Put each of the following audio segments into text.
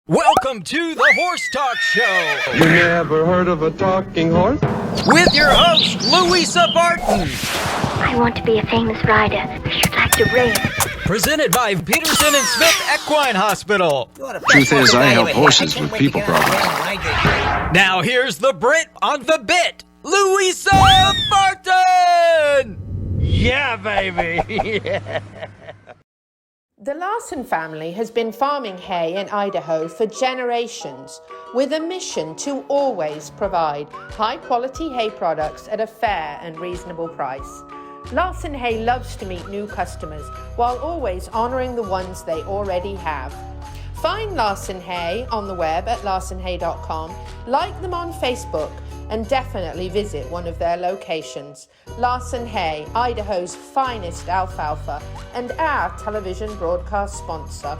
Welcome to the Horse Talk Show. You never heard of a talking horse? With your host, Louisa Barton. I want to be a famous rider. I should like to race. Presented by Peterson and Smith Equine Hospital. Truth is, I help horses with people problems. Now here's the Brit on the bit, Louisa Barton. Yeah, baby. Yeah. The Larson family has been farming hay in Idaho for generations with a mission to always provide high-quality hay products at a fair and reasonable price. Larson Hay loves to meet new customers while always honouring the ones they already have. Find Larson Hay on the web at larsonhay.com, like them on Facebook, and definitely visit one of their locations. Larson Hay, Idaho's finest alfalfa, and our television broadcast sponsor.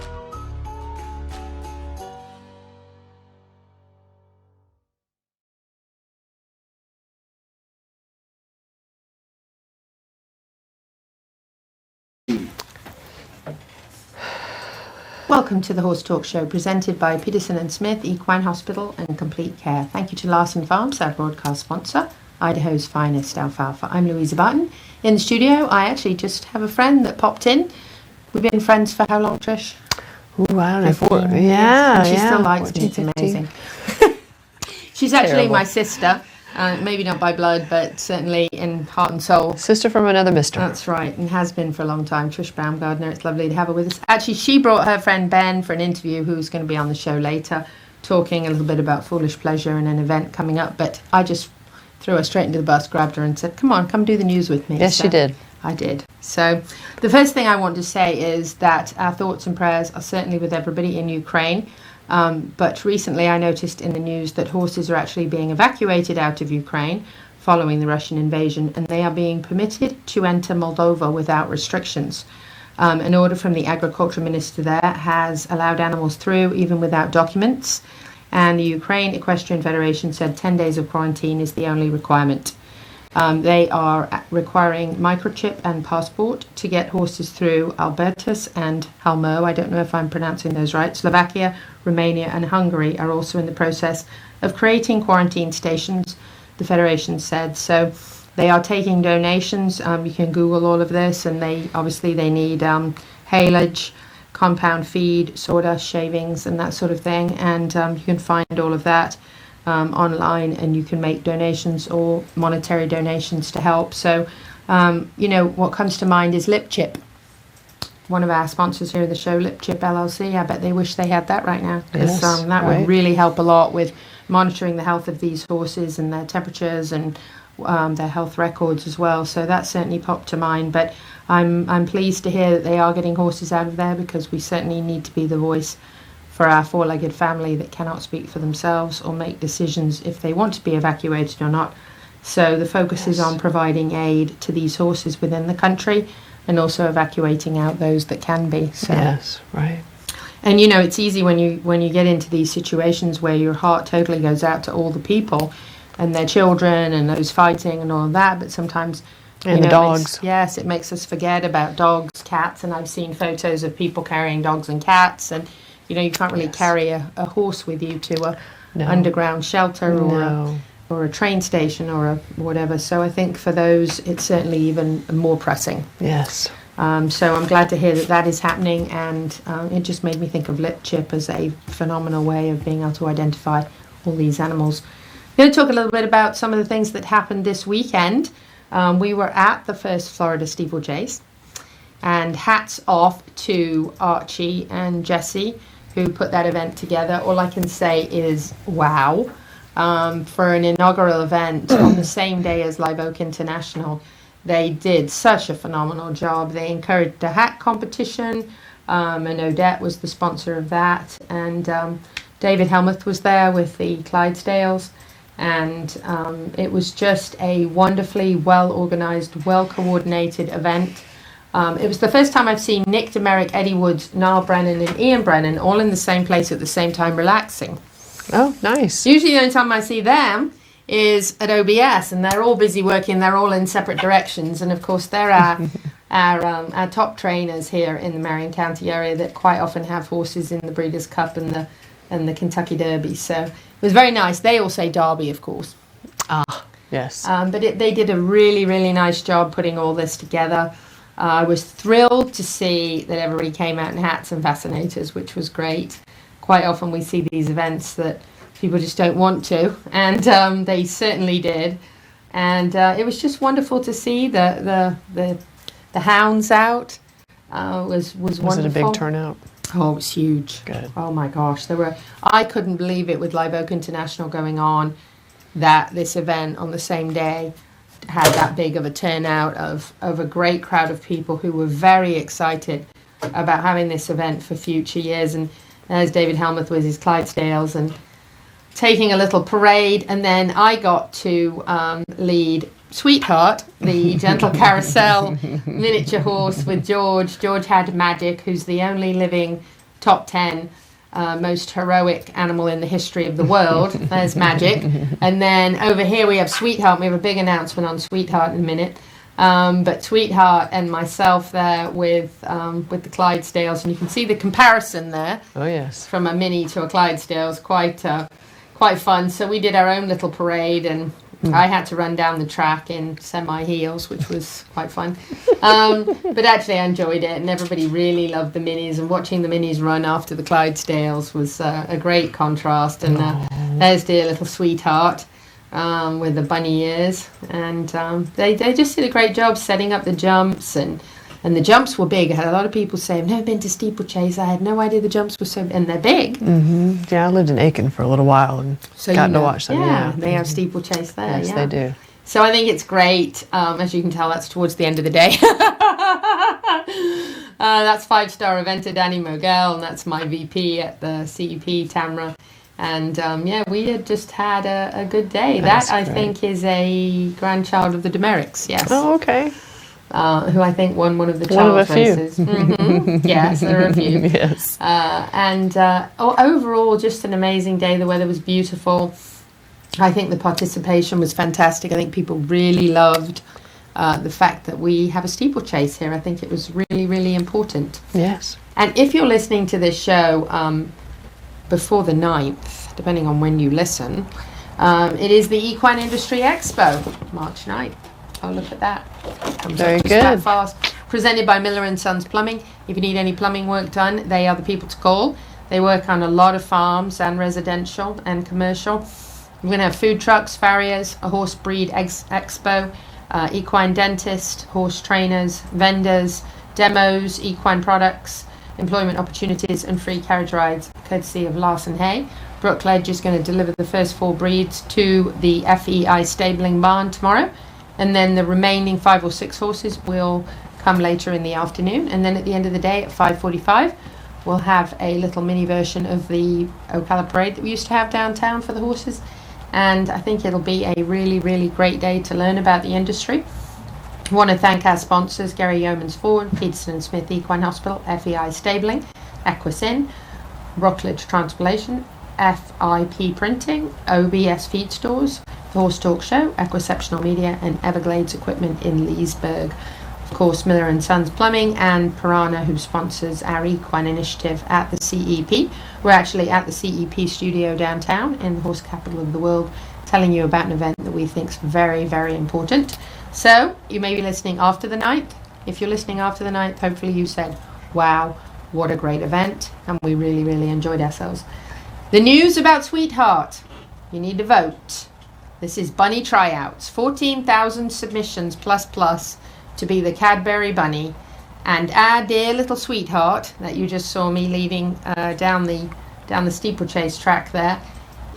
Welcome to the Horse Talk Show, presented by Peterson and Smith Equine Hospital and Complete Care. Thank you to Larson Farms, our broadcast sponsor, Idaho's finest alfalfa. I'm Louisa Barton. In the studio, I actually just have a friend that popped in. We've been friends for how long, Trish? Ooh, I don't know. 15 years. Yeah, and she yeah. still likes me. It's 14, amazing. She's actually my sister. Maybe not by blood, but certainly in heart and soul. Sister from another mister. That's right, and has been for a long time. Trish Baumgardner, it's lovely to have her with us. Actually, she brought her friend Ben for an interview, who's going to be on the show later, talking a little bit about Foolish Pleasure and an event coming up. But I just threw her straight into the bus, grabbed her and said, come on, come do the news with me. Yes, so she did. I did. So the first thing I want to say is that our thoughts and prayers are certainly with everybody in Ukraine. But recently I noticed in the news that horses are actually being evacuated out of Ukraine following the Russian invasion, and they are being permitted to enter Moldova without restrictions. An order from the agriculture minister there has allowed animals through even without documents, and the Ukraine Equestrian Federation said 10 days of quarantine is the only requirement. They are requiring microchip and passport to get horses through Albertus and Halmo. I don't know if I'm pronouncing those right. Slovakia, Romania and Hungary are also in the process of creating quarantine stations, the Federation said. So they are taking donations. You can Google all of this, and they need haylage, compound feed, sawdust, shavings and that sort of thing. And you can find all of that online, and you can make donations or monetary donations to help. So, what comes to mind is Lip Chip, one of our sponsors here of the show, Lip Chip LLC. I bet they wish they had that right now, because that would really help a lot with monitoring the health of these horses and their temperatures and their health records as well. So that certainly popped to mind. But I'm pleased to hear that they are getting horses out of there, because we certainly need to be the voice for our four-legged family that cannot speak for themselves or make decisions if they want to be evacuated or not. So the focus is on providing aid to these horses within the country, and also evacuating out those that can be. So. Yes, right. And it's easy when you get into these situations where your heart totally goes out to all the people and their children and those fighting and all of that, but sometimes and the dogs. It makes us forget about dogs, cats, and I've seen photos of people carrying dogs and cats, and you can't really carry a horse with you to a underground shelter or a train station or a whatever. So I think for those, it's certainly even more pressing. Yes. So I'm glad to hear that is happening, and it just made me think of Lip Chip as a phenomenal way of being able to identify all these animals. I'm going to talk a little bit about some of the things that happened this weekend. We were at the first Florida Steeplechase, and hats off to Archie and Jesse, who put that event together. All I can say is wow. For an inaugural event on the same day as Live Oak International, they did such a phenomenal job. They encouraged a hat competition, and Odette was the sponsor of that, and David Helmuth was there with the Clydesdales, and it was just a wonderfully well-organized, well-coordinated event. It was the first time I've seen Nick Demerick, Eddie Woods, Niall Brennan and Ian Brennan all in the same place at the same time relaxing. Oh, nice. Usually the only time I see them is at OBS, and they're all busy working. They're all in separate directions, and of course they're our top trainers here in the Marion County area that quite often have horses in the Breeders' Cup and the and the Kentucky Derby. So it was very nice. They all say Derby, of course. Yes. But they did a really, really nice job putting all this together. I was thrilled to see that everybody came out in hats and fascinators, which was great. Quite often we see these events that people just don't want to, and they certainly did. And it was just wonderful to see the hounds out. Was wonderful. Was it a big turnout? Oh, it was huge. Good. Oh my gosh, I couldn't believe it with Live Oak International going on, that this event on the same day had that big of a turnout of a great crowd of people who were very excited about having this event for future years. And there's David Helmuth with his Clydesdales and taking a little parade. And then I got to lead Sweetheart, the gentle carousel miniature horse with George. George had Magic, who's the only living top 10 most heroic animal in the history of the world. There's Magic. And then over here we have Sweetheart. We have a big announcement on Sweetheart in a minute. But Sweetheart and myself there with the Clydesdales, and you can see the comparison there. Oh yes. From a mini to a Clydesdales, quite fun. So we did our own little parade, and I had to run down the track in semi-heels, which was quite fun. But actually I enjoyed it, and everybody really loved the minis, and watching the minis run after the Clydesdales was a great contrast. And there's dear little Sweetheart with the bunny ears. And they just did a great job setting up the jumps, and the jumps were big. I had a lot of people say, I've never been to Steeplechase. I had no idea the jumps were so big. And they're big. Mm-hmm. Yeah, I lived in Aiken for a little while and got to watch them. Yeah, they have Steeplechase there. Yes, they do. So I think it's great. As you can tell, that's towards the end of the day. That's 5-star eventer Danny Mogel, and that's my VP at the CEP, Tamra. And we had just had a good day. That's I great. think is a grandchild of the Demericks, yes. Oh, okay. Who I think won one of the One of Charles a few. races. Mm-hmm. Yes, there are a few. Yes. Overall, just an amazing day. The weather was beautiful. I think the participation was fantastic. I think people really loved the fact that we have a steeplechase here. I think it was really, really important. Yes. And if you're listening to this show before the 9th, depending on when you listen, it is the Equine Industry Expo, March 9th. Oh, look at that. Comes Very up just that good. fast. Presented by Miller and Sons Plumbing. If you need any plumbing work done, they are the people to call. They work on a lot of farms and residential and commercial. We're going to have food trucks, farriers, a horse breed expo, equine dentist, horse trainers, vendors, demos, equine products, employment opportunities, and free carriage rides, courtesy of Larson Hay. Brooke Ledge is going to deliver the first 4 breeds to the FEI stabling barn tomorrow. And then the remaining 5 or 6 horses will come later in the afternoon. And then at the end of the day at 5:45, we'll have a little mini version of the Ocala parade that we used to have downtown for the horses. And I think it'll be a really, really great day to learn about the industry. I want to thank our sponsors, Gary Yeomans Ford, Peterson and Smith Equine Hospital, FEI Stabling, Equine, Rockledge Transportation, FIP Printing, OBS Feed Stores, The Horse Talk Show, Equiceptional Media, and Everglades Equipment in Leesburg. Of course, Miller and Sons Plumbing and Piranha, who sponsors our equine initiative at the CEP. We're actually at the CEP studio downtown in the horse capital of the world, telling you about an event that we think is very, very important. So, you may be listening after the 9th. If you're listening after the 9th, hopefully you said, wow, what a great event, and we really, really enjoyed ourselves. The news about Sweetheart. You need to vote. This is bunny tryouts. 14,000 submissions plus to be the Cadbury bunny. And our dear little Sweetheart that you just saw me leading down the steeplechase track there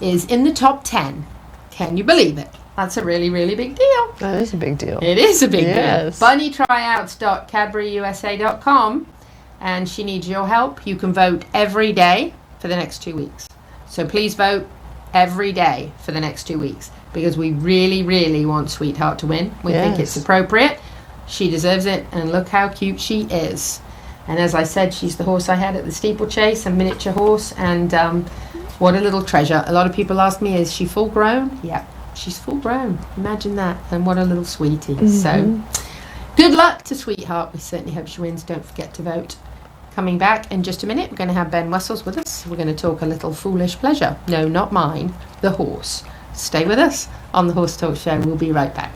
is in the top 10. Can you believe it? That's a really, really big deal. That is a big deal. It is a big Yes. deal. bunnytryouts.cadburyusa.com, and she needs your help. You can vote every day for the next 2 weeks. So please vote every day for the next 2 weeks, because we really, really want Sweetheart to win. We think it's appropriate. She deserves it, and look how cute she is. And as I said, she's the horse I had at the steeplechase, a miniature horse, and what a little treasure. A lot of people ask me, is she full grown? Yeah, she's full grown. Imagine that. And what a little sweetie. So good luck to Sweetheart. We certainly hope she wins. Don't forget to vote. Coming back in just a minute, we're going to have Ben Wessels with us. We're going to talk a little foolish pleasure. No, not mine, the horse. Stay with us on the Horse Talk Show. We'll be right back.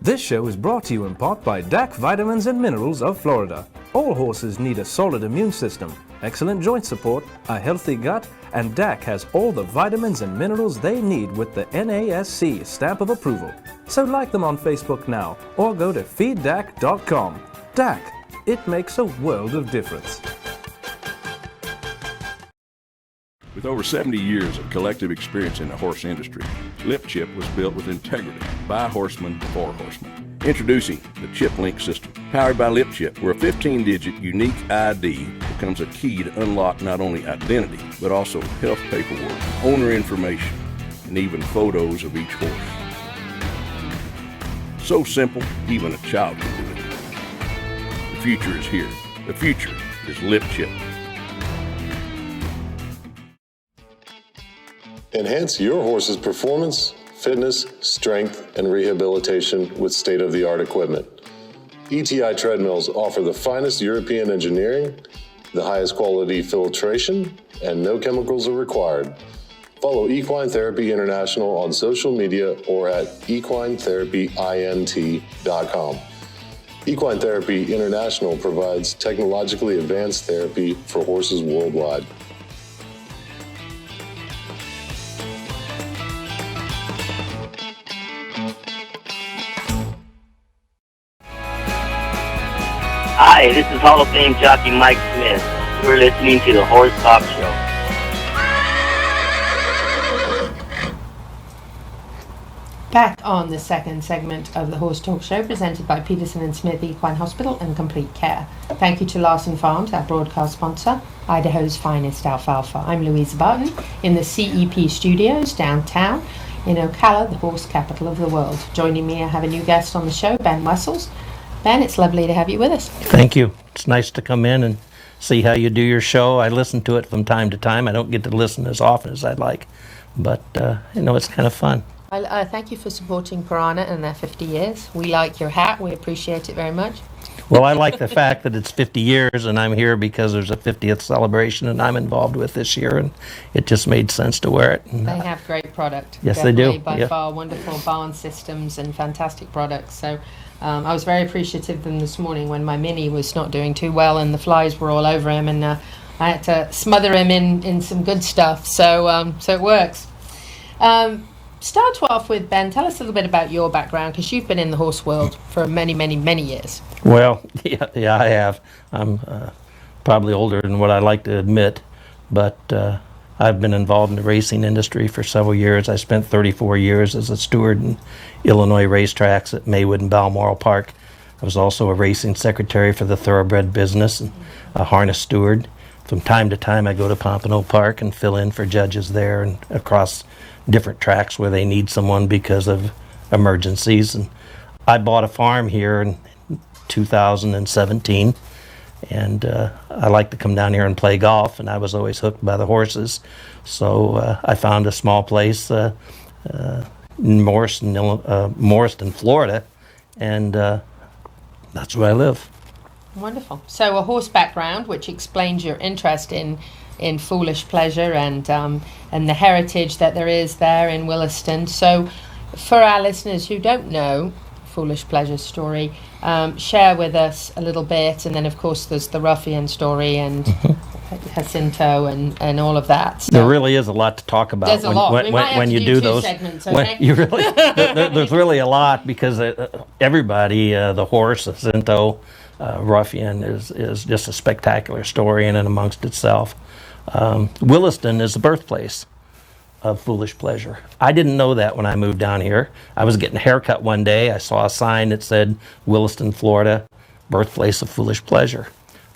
This show is brought to you in part by DAC Vitamins and Minerals of Florida. All horses need a solid immune system, excellent joint support, a healthy gut, and DAC has all the vitamins and minerals they need with the NASC stamp of approval. So like them on Facebook now, or go to feeddac.com. DAC, it makes a world of difference. With over 70 years of collective experience in the horse industry, Lip Chip was built with integrity by horsemen for horsemen. Introducing the Chip Link system, powered by Lip Chip, where a 15-digit unique ID becomes a key to unlock not only identity, but also health paperwork, owner information, and even photos of each horse. So simple, even a child can do it. The future is here. The future is Lip Chip. Enhance your horse's performance, fitness, strength, and rehabilitation with state-of-the-art equipment. ETI treadmills offer the finest European engineering, the highest quality filtration, and no chemicals are required. Follow Equine Therapy International on social media or at equinetherapyint.com. Equine Therapy International provides technologically advanced therapy for horses worldwide. Hi, this is Hall of Fame jockey Mike Smith. You're listening to the Horse Talk Show. Back on the second segment of the Horse Talk Show, presented by Peterson and Smith Equine Hospital and Complete Care. Thank you to Larson Farms, our broadcast sponsor, Idaho's finest alfalfa. I'm Louisa Barton in the CEP studios downtown in Ocala, the horse capital of the world. Joining me, I have a new guest on the show, Ben Wessels. Ben, it's lovely to have you with us. Thank you. It's nice to come in and see how you do your show. I listen to it from time to time. I don't get to listen as often as I'd like, but it's kind of fun. Thank you for supporting Piranha and their 50 years. We like your hat. We appreciate it very much. Well, I like the fact that it's 50 years, and I'm here because there's a 50th celebration, and I'm involved with this year, and it just made sense to wear it. And, they have great product. Yes, they do. By far, wonderful barn systems and fantastic products. So I was very appreciative of them this morning when my Mini was not doing too well and the flies were all over him, and I had to smother him in some good stuff. So it works. Start off with, Ben, tell us a little bit about your background, because you've been in the horse world for many, many, many years. Well, yeah, I have. I'm probably older than what I like to admit, but I've been involved in the racing industry for several years. I spent 34 years as a steward in Illinois racetracks at Maywood and Balmoral Park. I was also a racing secretary for the Thoroughbred business and a harness steward. From time to time, I go to Pompano Park and fill in for judges there and across different tracks where they need someone because of emergencies. And I bought a farm here in 2017, and I like to come down here and play golf, and I was always hooked by the horses. So I found a small place in Morriston, Florida, and that's where I live. Wonderful. So a horse background, which explains your interest in foolish pleasure and the heritage that there is there in Williston. So for our listeners who don't know Foolish Pleasure's story, share with us a little bit, and then of course there's the ruffian story and Jacinto and all of that. So there really is a lot to talk about. There's a lot. When you do those segments, okay? There's really a lot, because everybody, the horse, Jacinto, ruffian is just a spectacular story in and amongst itself. Williston is the birthplace of foolish pleasure. I didn't know that when I moved down here. I was getting a haircut one day. I saw a sign that said Williston, Florida, birthplace of foolish pleasure.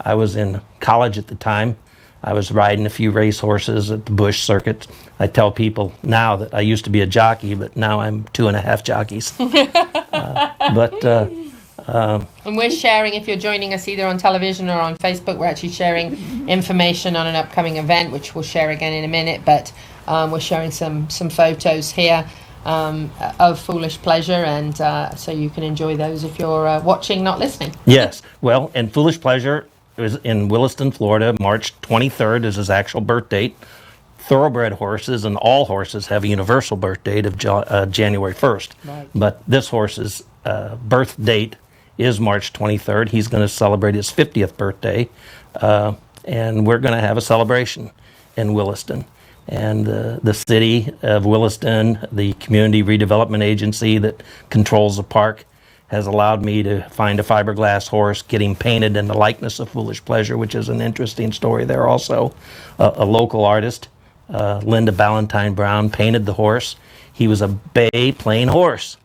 I was in college at the time. I was riding a few race horses at the Bush circuit. I tell people now that I used to be a jockey, but now I'm 2.5 jockeys. And we're sharing, if you're joining us either on television or on Facebook, we're actually sharing information on an upcoming event, which we'll share again in a minute, but we're sharing some photos here of Foolish Pleasure, and so you can enjoy those if you're watching, not listening. Yes, well, and Foolish Pleasure is in Williston, Florida. March 23rd is his actual birth date. Thoroughbred horses and all horses have a universal birth date of January 1st. Right. But this horse's birth date is March 23rd. He's going to celebrate his 50th birthday, and we're going to have a celebration in Williston. And the city of Williston, the community redevelopment agency that controls the park, has allowed me to find a fiberglass horse, get him painted in the likeness of Foolish Pleasure, which is an interesting story there also. A local artist, Linda Ballantyne Brown, painted the horse. He was a bay plain horse.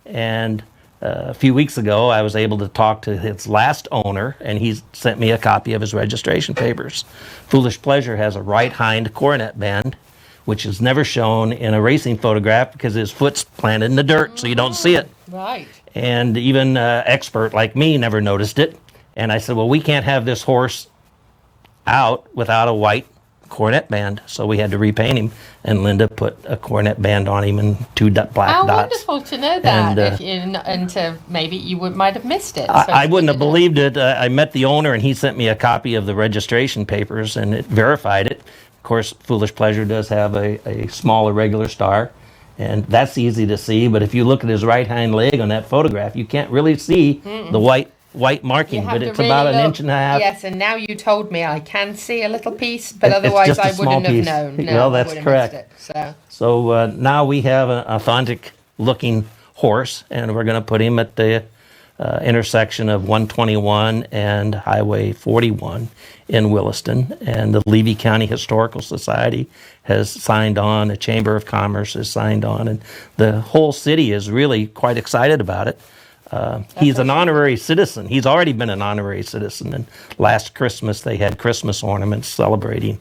And a few weeks ago, I was able to talk to his last owner, and he sent me a copy of his registration papers. Foolish Pleasure has a right hind coronet band, which is never shown in a racing photograph because his foot's planted in the dirt, so you don't see it. Right. And even an expert like me never noticed it. And I said, well, we can't have this horse out without a white coronet band. So we had to repaint him. And Linda put a coronet band on him and 2 black dots. How wonderful to know that. And maybe you might have missed it. So I wouldn't have believed it. I met the owner, and he sent me a copy of the registration papers, and it verified it. Of course, Foolish Pleasure does have a small irregular star. And that's easy to see, but if you look at his right hind leg on that photograph, you can't really see the white marking, but it's really about an inch and a half. Yes, and now you told me I can see a little piece, but otherwise I wouldn't have known. No, well, that's correct. So now we have an authentic looking horse, and we're going to put him at the intersection of 121 and Highway 41 in Williston, and the Levy County Historical Society has signed on, the Chamber of Commerce has signed on, and the whole city is really quite excited about it. He's an honorary citizen. He's already been an honorary citizen, and last Christmas they had Christmas ornaments celebrating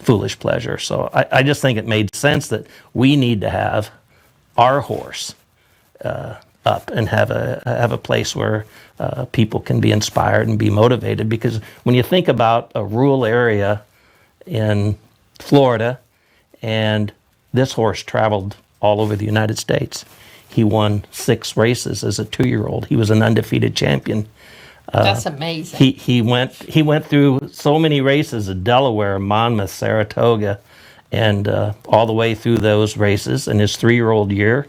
Foolish Pleasure. So I just think it made sense that we need to have our horse up and have a place where people can be inspired and be motivated, because when you think about a rural area in Florida, and this horse traveled all over the United States. He won 6 races as a 2-year-old. He was an undefeated champion. That's amazing. He went through so many races at Delaware, Monmouth, Saratoga, and all the way through those races. In his 3-year-old year,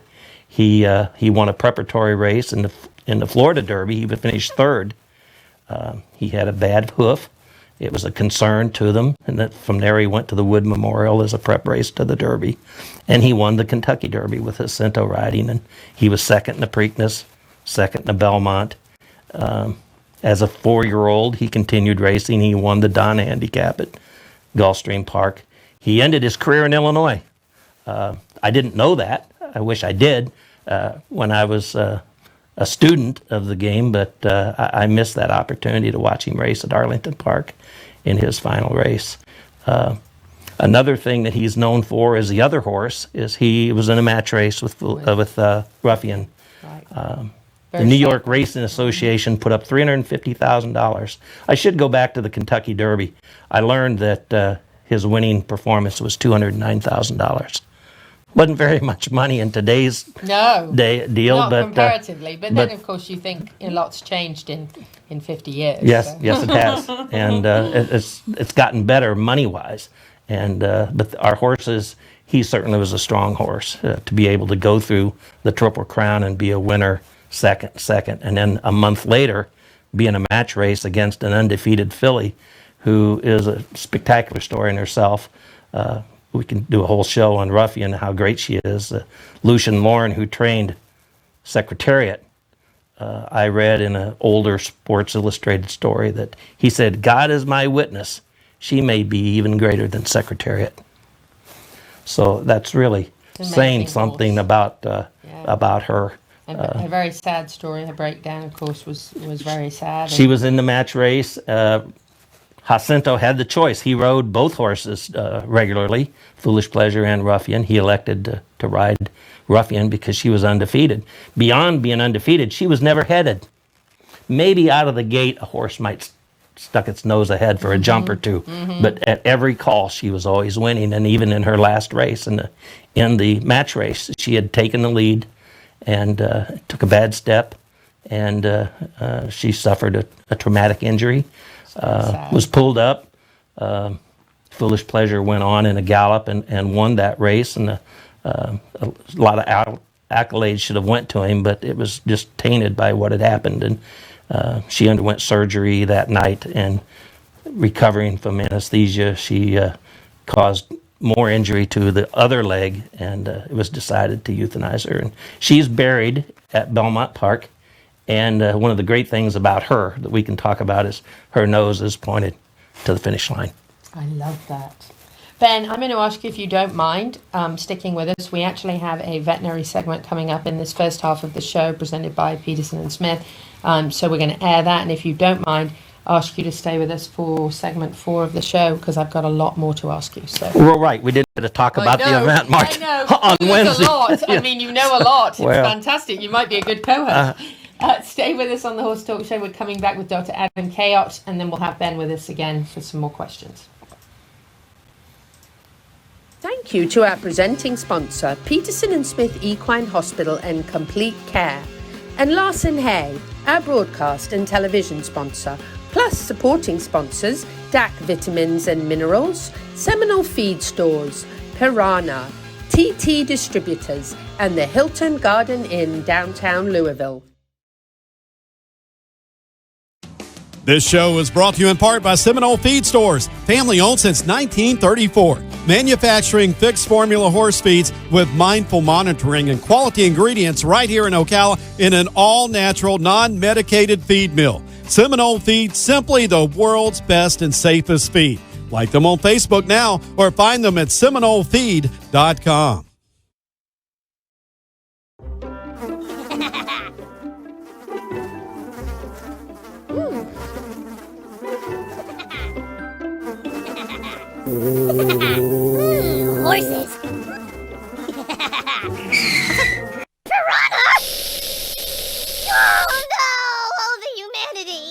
he won a preparatory race in the Florida Derby. He finished 3rd. He had a bad hoof. It was a concern to them, and that from there he went to the Wood Memorial as a prep race to the Derby, and he won the Kentucky Derby with Jacinto riding, and he was 2nd in the Preakness, 2nd in the Belmont. As a 4-year-old, he continued racing. He won the Don Handicap at Gulfstream Park. He ended his career in Illinois. I didn't know that. I wish I did when I was a student of the game, but I missed that opportunity to watch him race at Arlington Park in his final race. Another thing that he's known for as the other horse is he was in a match race with Ruffian. Right. The New York Racing Association put up $350,000. I should go back to the Kentucky Derby. I learned that his winning performance was $209,000. Wasn't very much money in today's deal, not but comparatively. But then, of course, you think a lot's changed in 50 years. Yes, so. yes, it has, and it's gotten better money-wise. And but our horses, he certainly was a strong horse to be able to go through the Triple Crown and be a winner. Second, and then a month later, be in a match race against an undefeated filly, who is a spectacular story in herself. We can do a whole show on Ruffian, how great she is. Lucian Lauren, who trained Secretariat, I read in an older Sports Illustrated story that he said, "God is my witness, she may be even greater than Secretariat." So that's really saying something about her. A very sad story. Her breakdown, of course, was very sad. She was in the match race. Jacinto had the choice. He rode both horses regularly, Foolish Pleasure and Ruffian. He elected to ride Ruffian because she was undefeated. Beyond being undefeated, she was never headed. Maybe out of the gate, a horse might stuck its nose ahead for a jump or two, but at every call, she was always winning. And even in her last race, in the match race, she had taken the lead and took a bad step, and she suffered a traumatic injury, was pulled up. Foolish Pleasure went on in a gallop and won that race, and a lot of accolades should have went to him, but it was just tainted by what had happened. And she underwent surgery that night, and recovering from anesthesia, she caused more injury to the other leg, and it was decided to euthanize her. And she's buried at Belmont Park, and one of the great things about her that we can talk about is her nose is pointed to the finish line. I love that. Ben, I'm going to ask you, if you don't mind sticking with us. We actually have a veterinary segment coming up in this first half of the show presented by Peterson and Smith, so we're going to air that, and if you don't mind, ask you to stay with us for segment 4 of the show, because I've got a lot more to ask you. So we're right. We didn't get to talk about the event March on Wednesday. A lot. I mean, you know a lot. It's well, fantastic. You might be a good co-host. Stay with us on the Horse Talk Show. We're coming back with Dr. Adam Cayot, and then we'll have Ben with us again for some more questions. Thank you to our presenting sponsor, Peterson and Smith Equine Hospital and Complete Care, and Larson Hay, our broadcast and television sponsor, plus supporting sponsors, DAC Vitamins and Minerals, Seminole Feed Stores, Piranha, TT Distributors, and the Hilton Garden Inn, downtown Louisville. This show is brought to you in part by Seminole Feed Stores, family owned since 1934. Manufacturing fixed formula horse feeds with mindful monitoring and quality ingredients right here in Ocala in an all-natural, non-medicated feed mill. Seminole Feed, simply the world's best and safest feed. Like them on Facebook now or find them at SeminoleFeed.com. Horses. Piranha! Oh no! Oh, the humanity!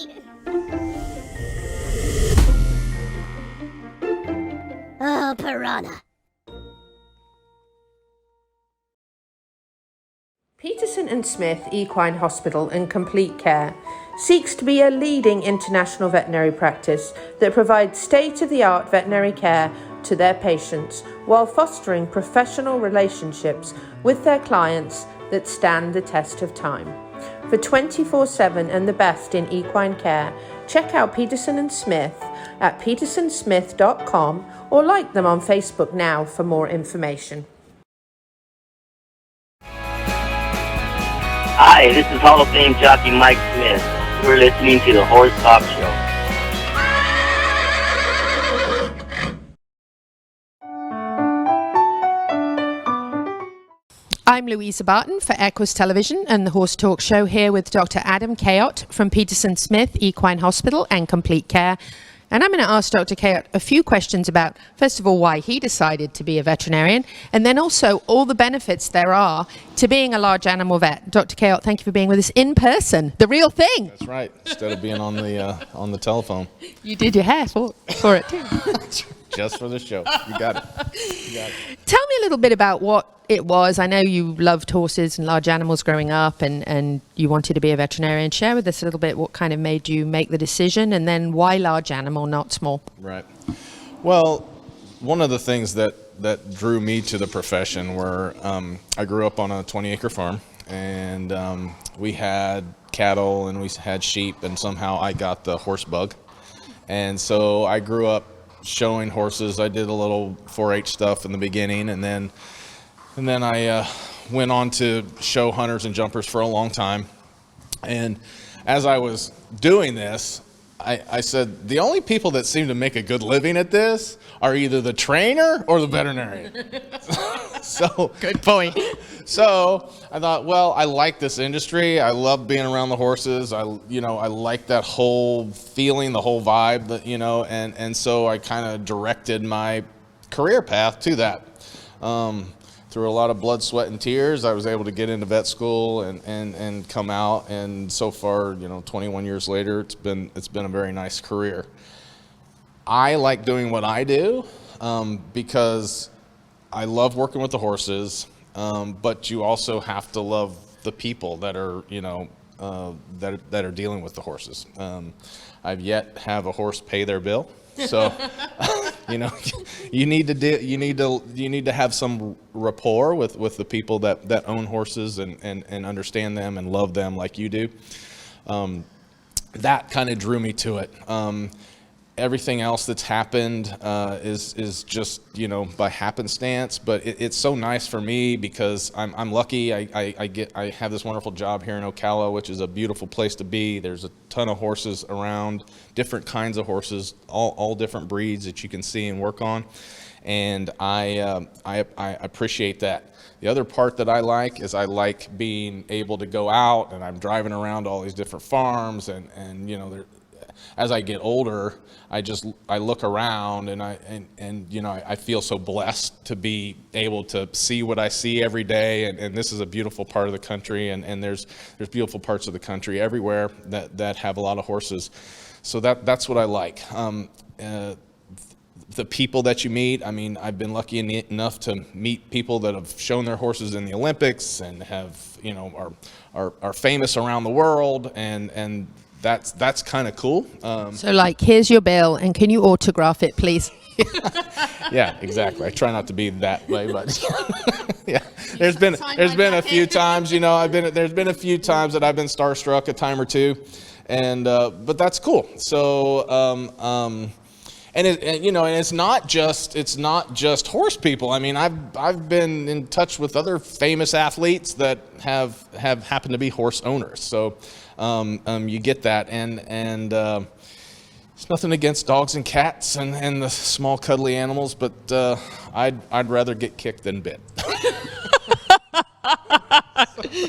Oh, piranha. Peterson and Smith Equine Hospital and Complete Care seeks to be a leading international veterinary practice that provides state-of-the-art veterinary care to their patients while fostering professional relationships with their clients that stand the test of time. For 24/7 and the best in equine care, check out Peterson and Smith at petersonsmith.com or like them on Facebook now for more information. Hi, this is Hall of Fame jockey Mike Smith. You're listening to the Horse Talk Show. I'm Louisa Barton for Equus Television and the Horse Talk Show, here with Dr. Adam Cayot from Peterson Smith Equine Hospital and Complete Care. And I'm going to ask Dr. Cayot a few questions about, first of all, why he decided to be a veterinarian, and then also all the benefits there are to being a large animal vet. Dr. Cayot, thank you for being with us in person, the real thing. That's right, instead of being on the telephone. You did your hair for it too. Just for the show. You got it. Tell me a little bit about what it was. I know you loved horses and large animals growing up, and you wanted to be a veterinarian. Share with us a little bit what kind of made you make the decision, and then why large animal, not small? Right. Well, one of the things that drew me to the profession were I grew up on a 20-acre farm, and we had cattle and we had sheep, and somehow I got the horse bug. And so I grew up showing horses. I did a little 4-H stuff in the beginning, and then I went on to show hunters and jumpers for a long time. And as I was doing this, I said, the only people that seem to make a good living at this are either the trainer or the veterinarian. So good point. So I thought, well, I like this industry. I love being around the horses. I like that whole feeling, the whole vibe, and so I kind of directed my career path to that. Through a lot of blood, sweat, and tears, I was able to get into vet school and come out. And so far, 21 years later, it's been a very nice career. I like doing what I do because I love working with the horses, but you also have to love the people that are that are dealing with the horses. I've yet have a horse pay their bill. So, you need to have some rapport with the people that own horses and understand them and love them like you do. That kind of drew me to it. Everything else that's happened is just by happenstance, but it's so nice for me because I'm lucky. I have this wonderful job here in Ocala, which is a beautiful place to be. There's a ton of horses around, different kinds of horses, all different breeds that you can see and work on, and I appreciate that. The other part that I like is I like being able to go out, and I'm driving around all these different farms, and as I get older, I look around and I feel so blessed to be able to see what I see every day, and this is a beautiful part of the country, and there's beautiful parts of the country everywhere that have a lot of horses. So that's what I like. The people that you meet, I've been lucky enough to meet people that have shown their horses in the Olympics and have are famous around the world, and that's kind of cool. So here's your bill, and can you autograph it, please? Yeah, exactly. I try not to be that way, but yeah, there's been a few times, there's been a few times that I've been starstruck a time or two, and but that's cool. So and it's not just horse people. I've been in touch with other famous athletes that have happened to be horse owners. So you get that, and it's nothing against dogs and cats and the small cuddly animals, but I'd rather get kicked than bit.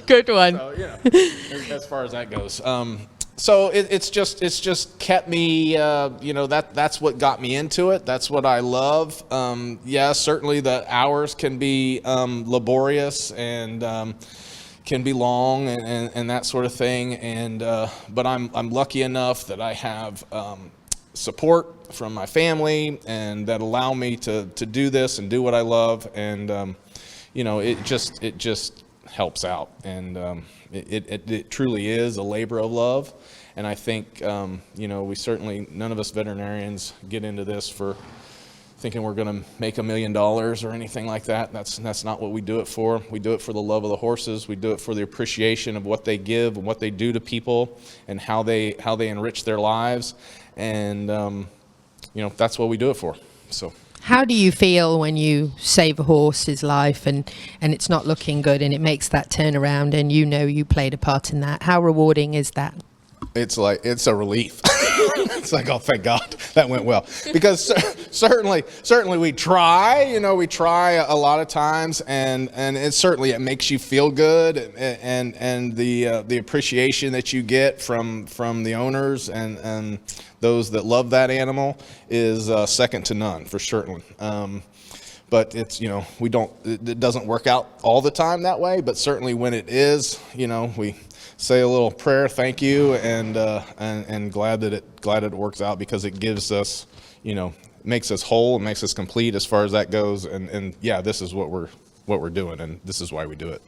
Good one. So, as far as that goes. So it's just kept me, that's what got me into it. That's what I love. Certainly the hours can be laborious and can be long and that sort of thing. But I'm lucky enough that I have support from my family and that allow me to do this and do what I love. And it just helps out. And it truly is a labor of love. And I think, we certainly, none of us veterinarians get into this for thinking we're going to make $1 million or anything like that. That's not what we do it for. We do it for the love of the horses. We do it for the appreciation of what they give and what they do to people and how they enrich their lives. And, that's what we do it for. So. How do you feel when you save a horse's life and it's not looking good and it makes that turnaround and you played a part in that? How rewarding is that? It's a relief. It's like, oh, thank God that went well. Because certainly we try, we try a lot of times, and it makes you feel good, and the appreciation that you get from the owners and those that love that animal is second to none, for certain. But it's, it doesn't work out all the time that way, but certainly when it is, we say a little prayer, thank you, and glad that it works out, because it gives us, makes us whole and makes us complete as far as that goes. And yeah, this is what we're doing, and this is why we do it.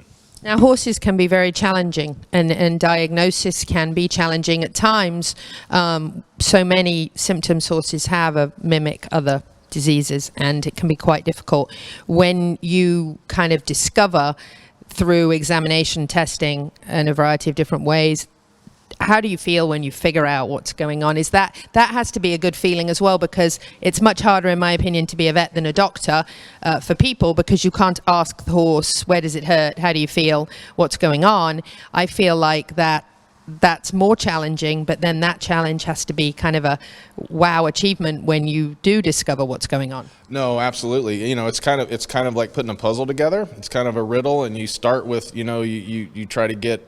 Now, horses can be very challenging, and diagnosis can be challenging at times. So many symptoms horses have mimic other diseases, and it can be quite difficult when you kind of discover through examination, testing, in a variety of different ways. How do you feel when you figure out what's going on? Is that has to be a good feeling as well, because it's much harder, in my opinion, to be a vet than a doctor for people, because you can't ask the horse, where does it hurt? How do you feel? What's going on? I feel like that's more challenging, but then that challenge has to be kind of a wow achievement when you do discover what's going on. No, absolutely. It's kind of like putting a puzzle together. It's kind of a riddle, and you start with, you try to get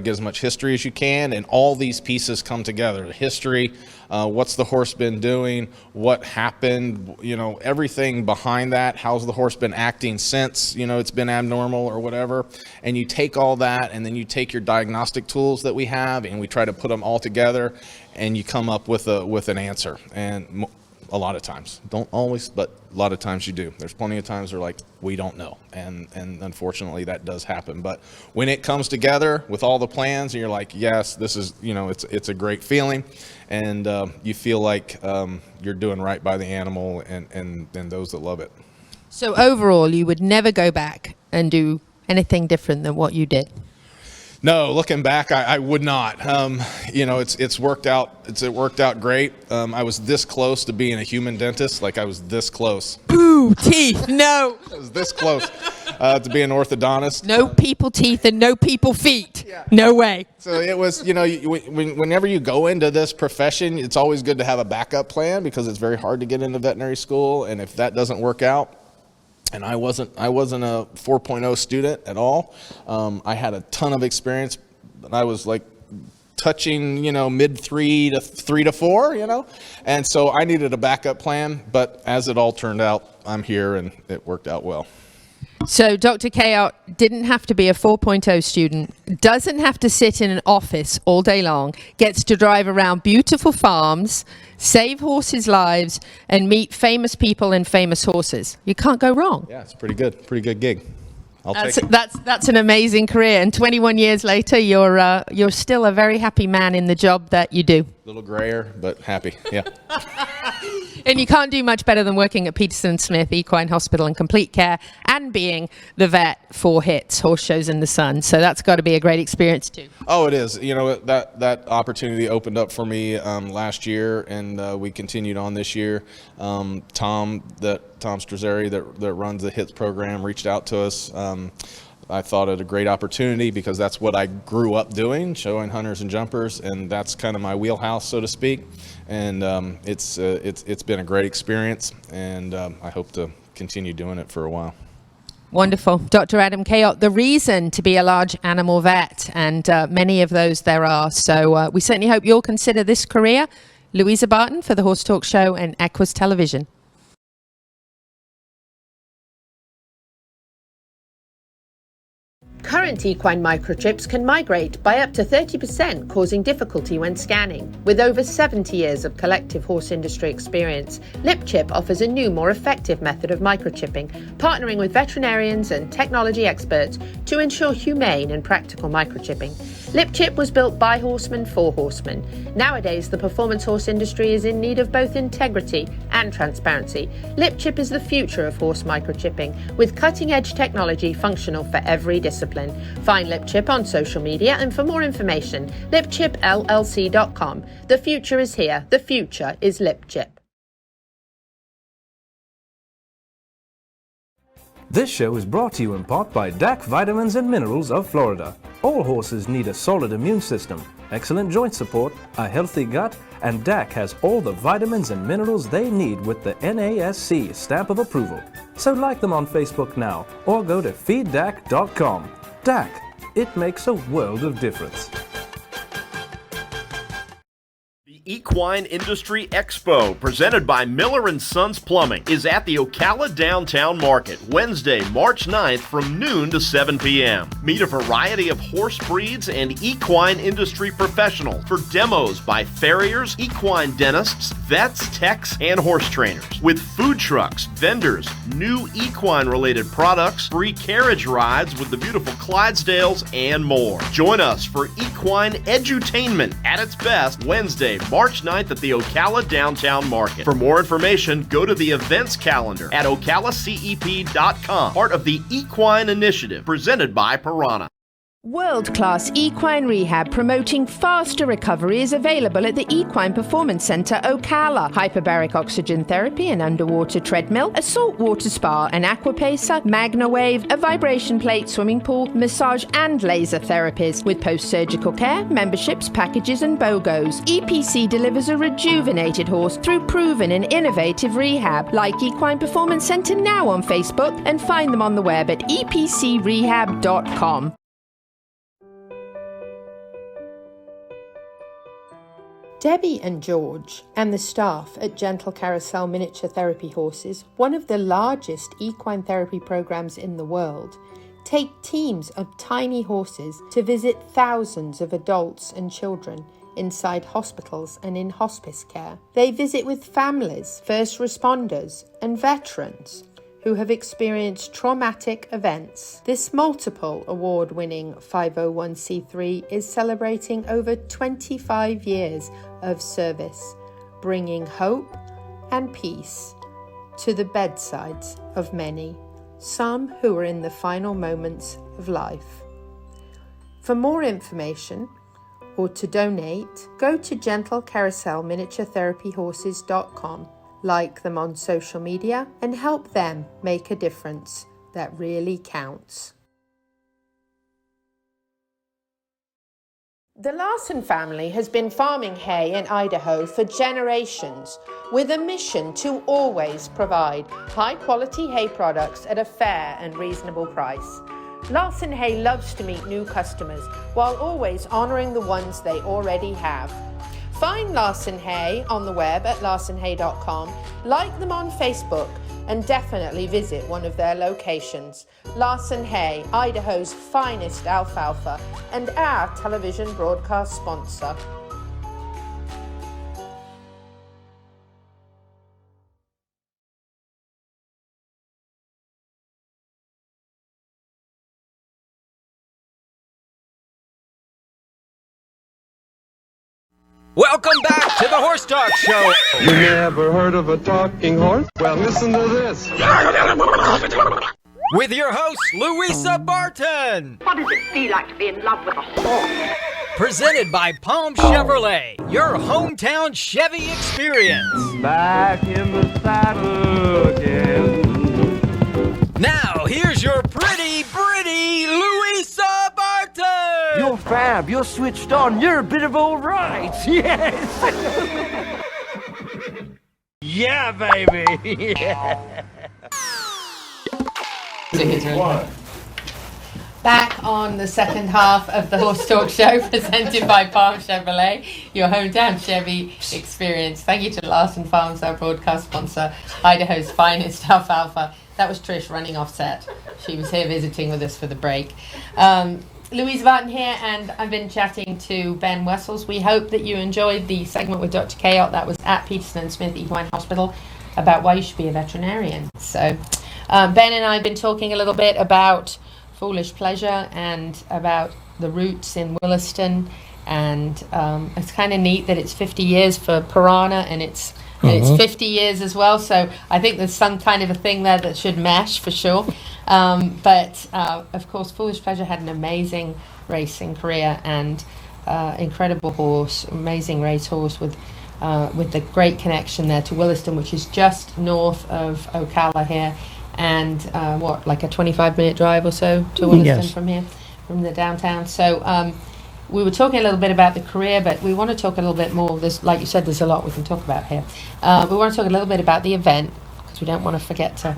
as much history as you can, and all these pieces come together. The history, what's the horse been doing, what happened, everything behind that. How's the horse been acting since, it's been abnormal or whatever. And you take all that, and then you take your diagnostic tools that we have, and we try to put them all together, and you come up with an answer. And a lot of times, don't always, but a lot of times you do. There's plenty of times where we don't know, and unfortunately that does happen. But when it comes together with all the plans, and you're like, yes, this is, it's a great feeling, and you feel like you're doing right by the animal and those that love it. So overall, you would never go back and do anything different than what you did? No, looking back, I would not. It's worked out. It worked out great. I was this close to being a human dentist. I was this close. Ooh, teeth, no. I was this close to being an orthodontist. No people teeth and no people feet. Yeah. No way. So it was, whenever you go into this profession, it's always good to have a backup plan, because it's very hard to get into veterinary school, and if that doesn't work out. And I wasn't a 4.0 student at all. I had a ton of experience, but I was touching, mid 3 to 3 to 4, and so I needed a backup plan. But as it all turned out, I'm here, and it worked out well. So Dr. Cayot didn't have to be a 4.0 student, doesn't have to sit in an office all day long, gets to drive around beautiful farms, save horses' lives, and meet famous people and famous horses. You can't go wrong. Yeah, it's pretty good gig. That's an amazing career, and 21 years later, you're still a very happy man in the job that you do. A little grayer, but happy. Yeah. And you can't do much better than working at Peterson Smith Equine Hospital and Complete Care, and being the vet for HITS, Horse Shows in the Sun. So that's got to be a great experience too. Oh, it is. That opportunity opened up for me last year, and we continued on this year. Tom Strazzeri that runs the HITS program reached out to us. I thought it a great opportunity, because that's what I grew up doing, showing hunters and jumpers, and that's kind of my wheelhouse, so to speak. And it's been a great experience, and I hope to continue doing it for a while. Wonderful. Dr. Adam Cayot, the reason to be a large animal vet, and many of those there are. So we certainly hope you'll consider this career. Louisa Barton for the Horse Talk Show and Equus Television. Current equine microchips can migrate by up to 30%, causing difficulty when scanning. With over 70 years of collective horse industry experience, LipChip offers a new, more effective method of microchipping, partnering with veterinarians and technology experts to ensure humane and practical microchipping. LipChip was built by horsemen for horsemen. Nowadays, the performance horse industry is in need of both integrity and transparency. LipChip is the future of horse microchipping, with cutting-edge technology functional for every discipline. Find LipChip on social media, and for more information, lipchipllc.com. The future is here. The future is LipChip. This show is brought to you in part by DAC Vitamins and Minerals of Florida. All horses need a solid immune system, excellent joint support, a healthy gut, and DAC has all the vitamins and minerals they need with the NASC stamp of approval. So like them on Facebook now, or go to feeddac.com. DAC, it makes a world of difference. Equine Industry Expo, presented by Miller & Sons Plumbing, is at the Ocala Downtown Market, Wednesday, March 9th from noon to 7 p.m. Meet a variety of horse breeds and equine industry professionals for demos by farriers, equine dentists, vets, techs, and horse trainers. With food trucks, vendors, new equine-related products, free carriage rides with the beautiful Clydesdales, and more. Join us for Equine Edutainment at its best, Wednesday, March 9th at the Ocala Downtown Market. For more information, go to the events calendar at ocalacep.com, part of the Equine Initiative presented by Piranha. World-class equine rehab promoting faster recovery is available at the Equine Performance Centre Ocala. Hyperbaric oxygen therapy, an underwater treadmill, a saltwater spa, an aquapacer, MagnaWave, a vibration plate, swimming pool, massage and laser therapies. With post-surgical care, memberships, packages and BOGOs, EPC delivers a rejuvenated horse through proven and innovative rehab. Like Equine Performance Centre now on Facebook and find them on the web at epcrehab.com. Debbie and George and the staff at Gentle Carousel Miniature Therapy Horses, one of the largest equine therapy programs in the world, take teams of tiny horses to visit thousands of adults and children inside hospitals and in hospice care. They visit with families, first responders, and veterans who have experienced traumatic events. This multiple award-winning 501c3 is celebrating over 25 years of service, bringing hope and peace to the bedsides of many, some who are in the final moments of life. For more information or to donate, go to gentlecarouselminiaturetherapyhorses.com. Like them on social media, and help them make a difference that really counts. The Larson family has been farming hay in Idaho for generations, with a mission to always provide high-quality hay products at a fair and reasonable price. Larson Hay loves to meet new customers while always honoring the ones they already have. Find Larson Hay on the web at larsonhay.com, like them on Facebook, and definitely visit one of their locations. Larson Hay, Idaho's finest alfalfa, and our television broadcast sponsor. Welcome back to the Horse Talk Show. You never heard of a talking horse? Well, listen to this. With your host, Louisa Barton. What does it feel like to be in love with a horse? Presented by Palm Chevrolet, your hometown Chevy experience. Back in the saddle again. Now, here's your pretty Louisa Barton. You're fab, you're switched on, you're a bit of all right, yes! Yeah, baby! Yeah. Back on the second half of the Horse Talk Show, presented by Palm Chevrolet, your hometown Chevy experience. Thank you to Larson Farms, our broadcast sponsor, Idaho's finest alfalfa That was Trish running off set. She was here visiting with us for the break. Louise Barton here, and I've been chatting to Ben Wessels. We hope that you enjoyed the segment with Dr. Cayot that was at Peterson and Smith Equine Hospital about why you should be a veterinarian. So Ben and I have been talking a little bit about Foolish Pleasure and about the roots in Williston, and it's kind of neat that it's 50 years for Piranha, and it's 50 years as well, so I think there's some kind of a thing there that should mesh for sure. But of course, Foolish Pleasure had an amazing racing career and incredible horse, amazing racehorse with the great connection there to Williston, which is just north of Ocala here, and like a 25-minute drive or so to Williston from here, from the downtown. So we were talking a little bit about the career, but we want to talk a little bit more. There's, like you said, there's a lot we can talk about here. We want to talk a little bit about the event, because we don't want to forget to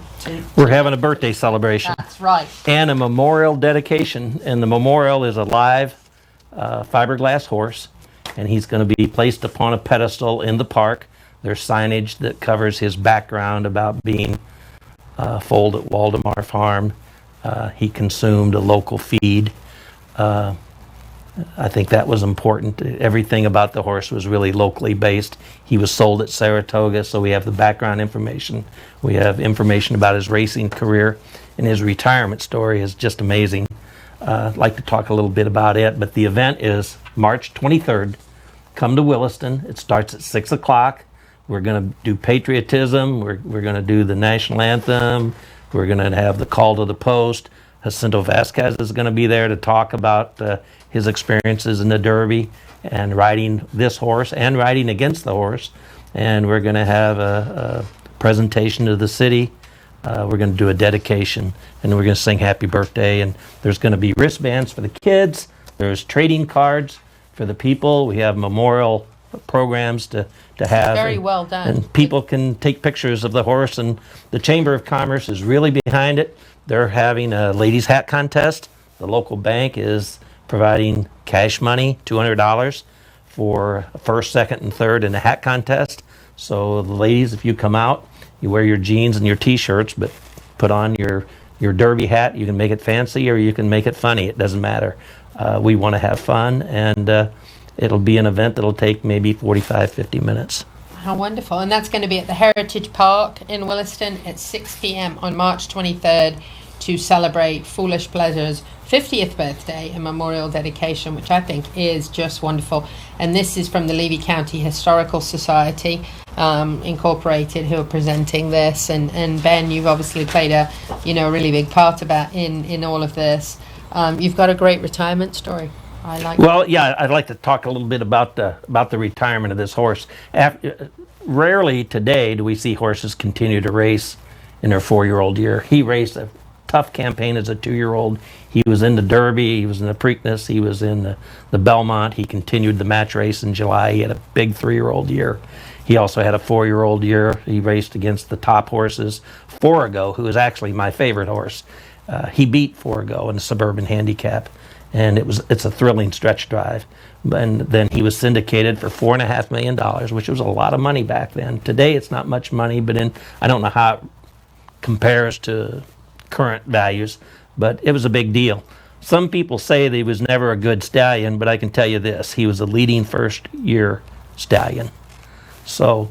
We're having a birthday celebration. That's right. And a memorial dedication. And the memorial is a live fiberglass horse, and he's going to be placed upon a pedestal in the park. There's signage that covers his background about being foaled at Waldemar Farm. He consumed a local feed. I think that was important. Everything about the horse was really locally based. He was sold at Saratoga, so we have the background information. We have information about his racing career, and his retirement story is just amazing. I'd like to talk a little bit about it, but the event is March 23rd. Come to Williston. It starts at 6 o'clock. We're going to do patriotism. We're going to do the national anthem. We're going to have the call to the post. Jacinto Vasquez is going to be there to talk about his experiences in the Derby and riding this horse and riding against the horse. And we're going to have a presentation to the city. We're going to do a dedication, and we're going to sing happy birthday. And there's going to be wristbands for the kids. There's trading cards for the people. We have memorial programs to have. Very well done. And people can take pictures of the horse, and the Chamber of Commerce is really behind it. They're having a ladies' hat contest. The local bank is providing cash money, $200, for first, second, and third in the hat contest. So the ladies, if you come out, you wear your jeans and your T-shirts, but put on your derby hat. You can make it fancy or you can make it funny. It doesn't matter. We want to have fun, and it'll be an event that'll take maybe 45, 50 minutes. How wonderful. And that's going to be at the Heritage Park in Williston at 6 p.m. on March 23rd to celebrate Foolish Pleasure's 50th birthday and memorial dedication, which I think is just wonderful. And this is from the Levy County Historical Society Incorporated, who are presenting this. And Ben, you've obviously played a really big part in all of this. You've got a great retirement story. I'd like to talk a little bit about the retirement of this horse. Rarely today do we see horses continue to race in their 4-year-old year. He raced a tough campaign as a 2-year-old. He was in the Derby, he was in the Preakness, he was in the Belmont. He continued the match race in July. He had a big 3-year-old year. He also had a 4-year-old year. He raced against the top horses. Forego, who is actually my favorite horse, he beat Forego in the Suburban Handicap. And it's a thrilling stretch drive. And then he was syndicated for $4.5 million, which was a lot of money back then. Today it's not much money, but I don't know how it compares to current values, but it was a big deal. Some people say that he was never a good stallion, but I can tell you this: he was a leading first-year stallion. So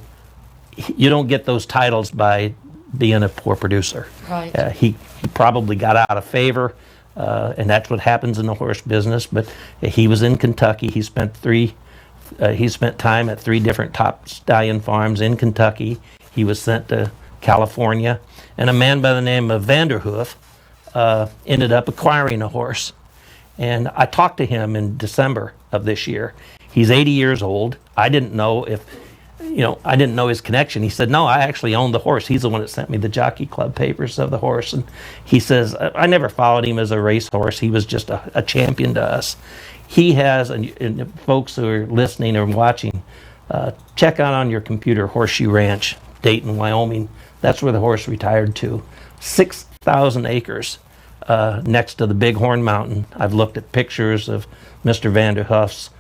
you don't get those titles by being a poor producer. Right. He probably got out of favor. And that's what happens in the horse business. But he was in Kentucky. He spent time at 3 different top stallion farms in Kentucky. He was sent to California, and a man by the name of Vanderhoof ended up acquiring a horse. And I talked to him in December of this year. He's 80 years old. I didn't know his connection. He said, no, I actually own the horse. He's the one that sent me the Jockey Club papers of the horse. And he says, I never followed him as a racehorse. He was just a champion to us. He has, and folks who are listening or watching, check out on your computer Horseshoe Ranch, Dayton, Wyoming. That's where the horse retired to. 6,000 acres next to the Bighorn Mountain. I've looked at pictures of Mr. Vanderhoof's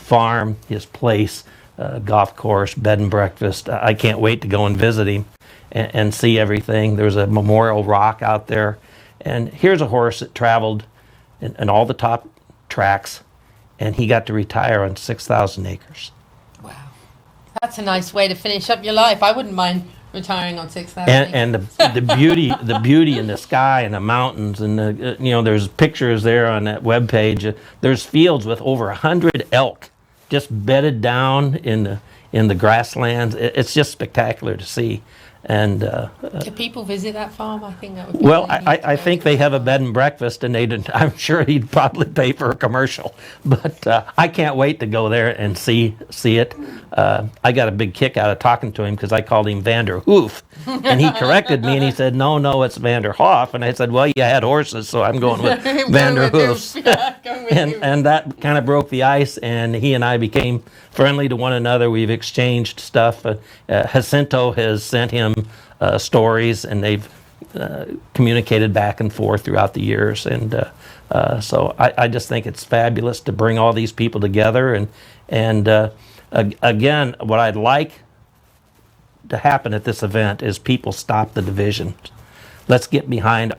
farm, his place, golf course, bed and breakfast. I can't wait to go and visit him. and see everything. There's a memorial rock out there. And here's a horse that traveled in all the top tracks, and he got to retire on 6,000 acres. That's a nice way to finish up your life. I wouldn't mind retiring on 6,000. And the beauty in the sky and the mountains, and there's pictures there on that webpage. There's fields with over 100 elk just bedded down in the grasslands. It's just spectacular to see. And can people visit that farm? I think that would be well, I think they have a bed and breakfast, and I'm sure he'd probably pay for a commercial. But I can't wait to go there and see it. I got a big kick out of talking to him because I called him Vander Hoof, and he corrected me and he said, no, it's Vander Hoff. And I said, well, you had horses, so I'm going with Vander Hoofs. And that kind of broke the ice, and he and I became friendly to one another. We've exchanged stuff. Jacinto has sent him stories, and they've communicated back and forth throughout the years. And so I just think it's fabulous to bring all these people together. And again, what I'd like to happen at this event is people stop the division. Let's get behind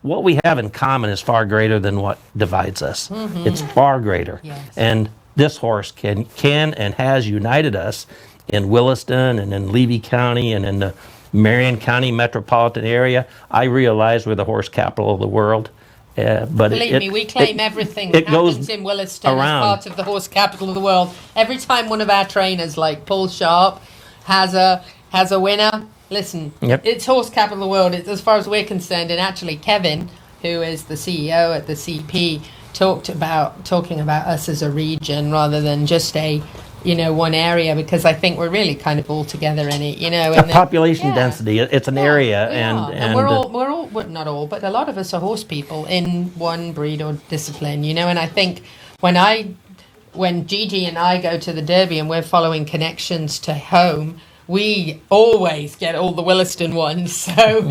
what we have in common is far greater than what divides us. Mm-hmm. It's far greater. Yes. And this horse can and has united us in Williston and in Levy County and in the Marion County metropolitan area. I realize we're the horse capital of the world. But believe me, we claim everything that happens in Williston as part of the horse capital of the world. Every time one of our trainers, like Paul Sharp, has a winner, listen, it's horse capital of the world. It's, as far as we're concerned, and actually Kevin, who is the CEO at the CP, talking about us as a region rather than just a one area, because I think we're really kind of all together in it, The population density, it's an area, and we're all, well, not all, but a lot of us are horse people in one breed or discipline, and I think when Gigi and I go to the Derby and we're following connections to home, we always get all the Williston ones, so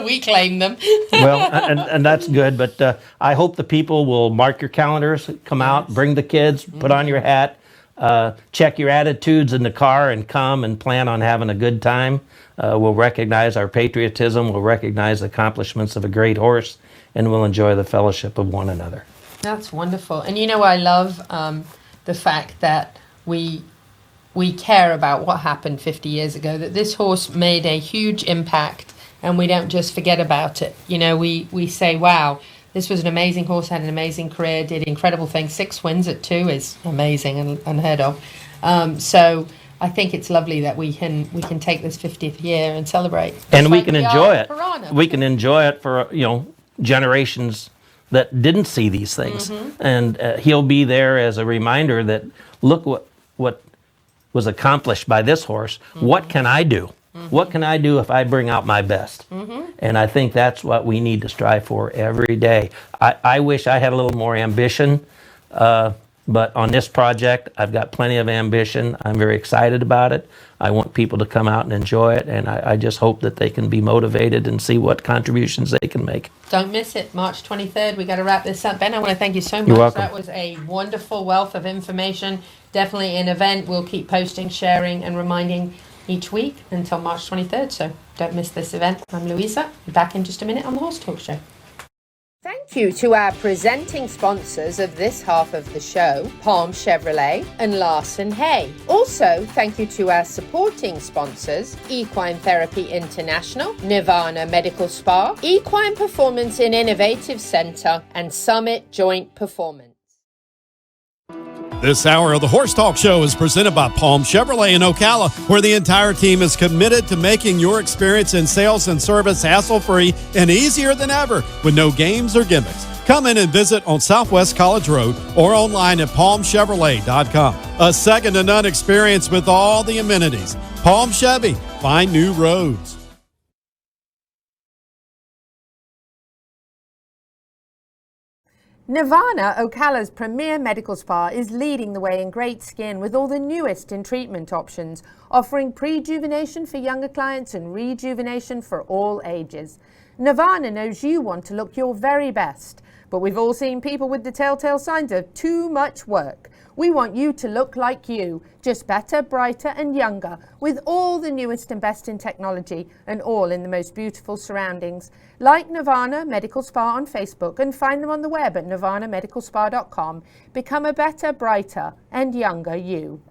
we claim them. Well, and that's good, but I hope the people will mark your calendars, come out, bring the kids, put on your hat, check your attitudes in the car, and come and plan on having a good time. We'll recognize our patriotism, we'll recognize the accomplishments of a great horse, and we'll enjoy the fellowship of one another. That's wonderful. And I love the fact that we care about what happened 50 years ago, that this horse made a huge impact, and we don't just forget about it. We say, wow, this was an amazing horse, had an amazing career, did incredible things. 6 wins at 2 is amazing and unheard of. So I think it's lovely that we can take this 50th year and celebrate. And we can enjoy it. We can enjoy it for generations that didn't see these things. Mm-hmm. And he'll be there as a reminder that look what was accomplished by this horse. Mm-hmm. What can I do? Mm-hmm. What can I do if I bring out my best? Mm-hmm. And I think that's what we need to strive for every day. I wish I had a little more ambition, but on this project, I've got plenty of ambition. I'm very excited about it. I want people to come out and enjoy it, and I just hope that they can be motivated and see what contributions they can make. Don't miss it, March 23rd. We got to wrap this up. Ben, I want to thank you so much. You're welcome. That was a wonderful wealth of information. Definitely an event we'll keep posting, sharing, and reminding each week until March 23rd. So don't miss this event. I'm Louisa. Be back in just a minute on the Horse Talk Show. Thank you to our presenting sponsors of this half of the show, Palm Chevrolet and Larson Hay. Also, thank you to our supporting sponsors, Equine Therapy International, Nirvana Medical Spa, Equine Performance and Innovative Center, and Summit Joint Performance. This hour of the Horse Talk Show is presented by Palm Chevrolet in Ocala, where the entire team is committed to making your experience in sales and service hassle-free and easier than ever with no games or gimmicks. Come in and visit on Southwest College Road or online at palmchevrolet.com. A second-to-none experience with all the amenities. Palm Chevy, find new roads. Nirvana, Ocala's premier medical spa, is leading the way in great skin with all the newest in treatment options, offering prejuvenation for younger clients and rejuvenation for all ages. Nirvana knows you want to look your very best, but we've all seen people with the telltale signs of too much work. We want you to look like you, just better, brighter and younger, with all the newest and best in technology and all in the most beautiful surroundings. Like Nirvana Medical Spa on Facebook and find them on the web at nirvanamedicalspa.com. Become a better, brighter and younger you.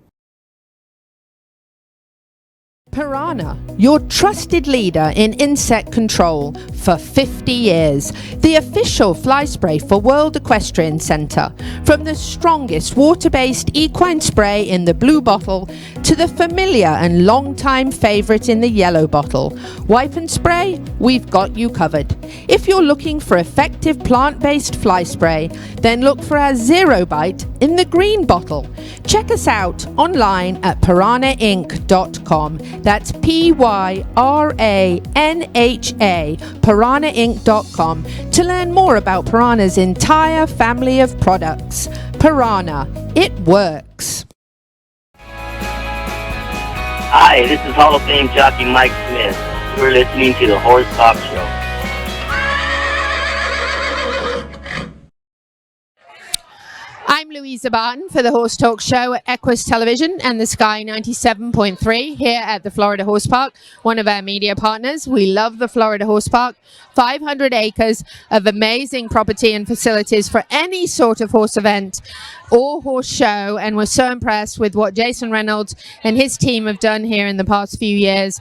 Piranha, your trusted leader in insect control for 50 years. The official fly spray for World Equestrian Centre. From the strongest water-based equine spray in the blue bottle to the familiar and long-time favourite in the yellow bottle. Wipe and spray, we've got you covered. If you're looking for effective plant-based fly spray, then look for our Zero Bite in the green bottle. Check us out online at piranhainc.com. That's Pyranha, piranhainc.com, to learn more about Piranha's entire family of products. Piranha, it works. Hi, this is Hall of Fame jockey Mike Smith. You're listening to the Horse Talk Show. I'm Louisa Barton for the Horse Talk Show at Equus Television and the Sky 97.3 here at the Florida Horse Park, one of our media partners. We love the Florida Horse Park. 500 acres of amazing property and facilities for any sort of horse event or horse show, and we're so impressed with what Jason Reynolds and his team have done here in the past few years.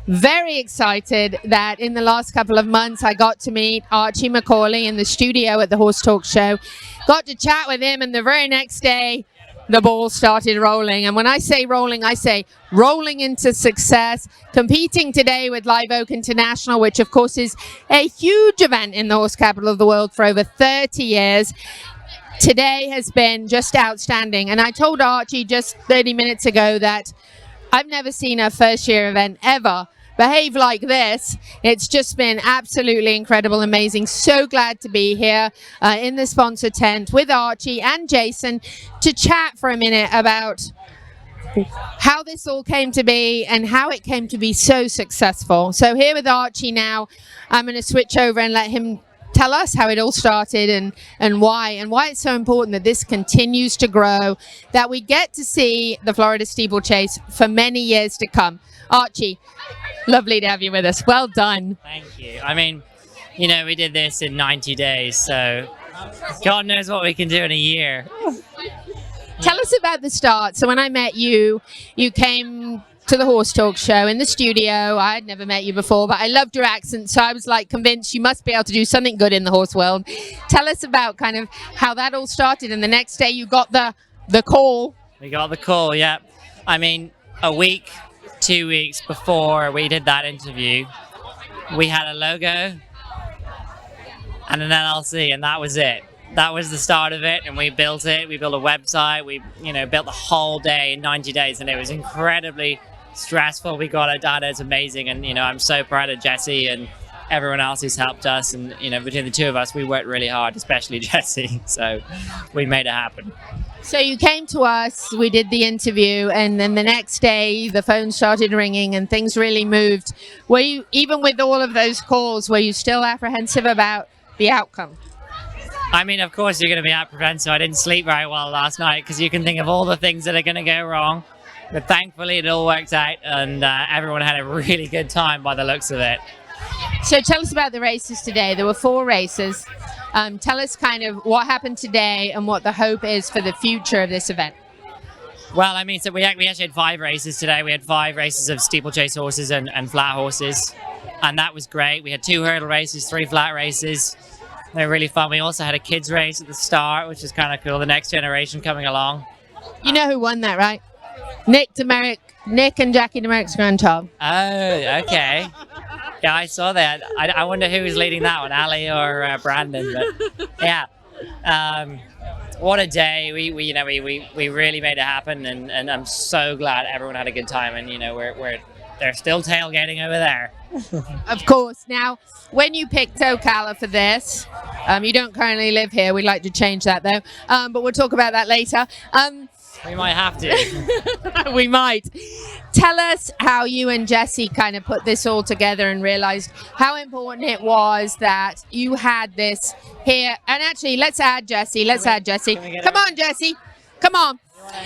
Very excited that in the last couple of months I got to meet Archie Macaulay in the studio at the Horse Talk Show. Got to chat with him, and the very next day the ball started rolling. And when I say rolling into success. Competing today with Live Oak International, which of course is a huge event in the horse capital of the world for over 30 years. Today has been just outstanding. And I told Archie just 30 minutes ago that I've never seen a first year event ever behave like this. It's just been absolutely incredible, amazing. So glad to be here in the sponsor tent with Archie and Jason to chat for a minute about how this all came to be and how it came to be so successful. So here with Archie now, I'm going to switch over and let him tell us how it all started and why it's so important that this continues to grow, that we get to see the Florida Steeplechase for many years to come. Archie, lovely to have you with us. Well done. Thank you. I mean, you know, we did this in 90 days, so God knows what we can do in a year. Tell us about the start. So when I met you, you came to the Horse Talk Show in the studio. I had never met you before, but I loved your accent, so I was like convinced you must be able to do something good in the horse world. Tell us about kind of how that all started, and the next day you got the call. We got the call, yeah. I mean, a week, 2 weeks before we did that interview, we had a logo and an LLC, and that was it. That was the start of it, and we built it. We built a website. We, built the whole day in 90 days, and it was incredibly stressful. We got it done. It's amazing, and I'm so proud of Jesse and everyone else who's helped us. And between the two of us, we worked really hard, especially Jesse. So we made it happen. So you came to us, we did the interview, and then the next day the phone started ringing and things really moved. Were you, even with all of those calls, were you still apprehensive about the outcome? I mean, of course you're going to be apprehensive. I didn't sleep very well last night because you can think of all the things that are going to go wrong. But thankfully it all worked out, and everyone had a really good time by the looks of it. So tell us about the races today. There were 4 races. Tell us kind of what happened today and what the hope is for the future of this event. Well, I mean, so we actually had 5 races today. We had 5 races of steeplechase horses and flat horses, and that was great. We had 2 hurdle races, 3 flat races. They were really fun. We also had a kids race at the start, which is kind of cool. The next generation coming along. You know who won that, right? Nick and Jackie Demerrick's grandchild. Oh, okay. Yeah, I saw that. I wonder who was leading that one, Ali or Brandon. But yeah, what a day. We really made it happen, and I'm so glad everyone had a good time. And they're still tailgating over there. Of course. Now, when you picked Ocala for this, you don't currently live here. We'd like to change that though, but we'll talk about that later. We might have to. We might. Tell us how you and Jesse kind of put this all together and realized how important it was that you had this here. And actually, let's add Jesse. Come on, Jesse. Come on.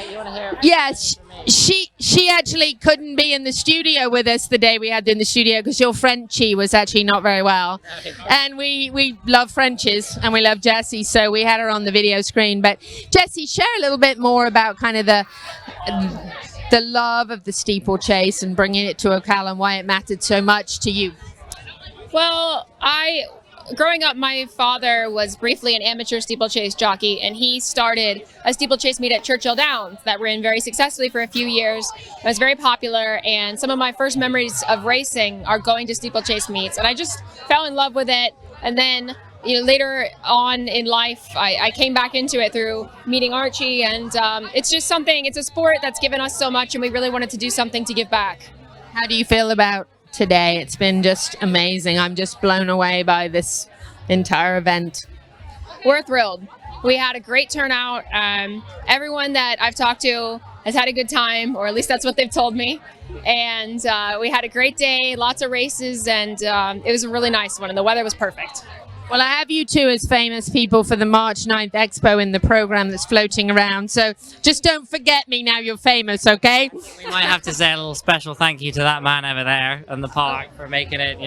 You want to hear? Yes, she actually couldn't be in the studio with us the day we had in the studio because your Frenchie was actually not very well. And we love Frenchies and we love Jessie, so we had her on the video screen. But Jessie, share a little bit more about kind of the love of the steeplechase and bringing it to Ocala and why it mattered so much to you. Well, growing up, my father was briefly an amateur steeplechase jockey, and he started a steeplechase meet at Churchill Downs that ran very successfully for a few years. It was very popular, and some of my first memories of racing are going to steeplechase meets, and I just fell in love with it. And then, later on in life, I came back into it through meeting Archie, and it's just it's a sport that's given us so much, and we really wanted to do something to give back. How do you feel about today? It's been just amazing. I'm just blown away by this entire event. We're thrilled. We had a great turnout. Everyone that I've talked to has had a good time, or at least that's what they've told me. And we had a great day, lots of races, and it was a really nice one, and the weather was perfect. Well, I have you two as famous people for the March 9th Expo in the program that's floating around, so just don't forget me now you're famous, okay? We might have to say a little special thank you to that man over there in the park for making it,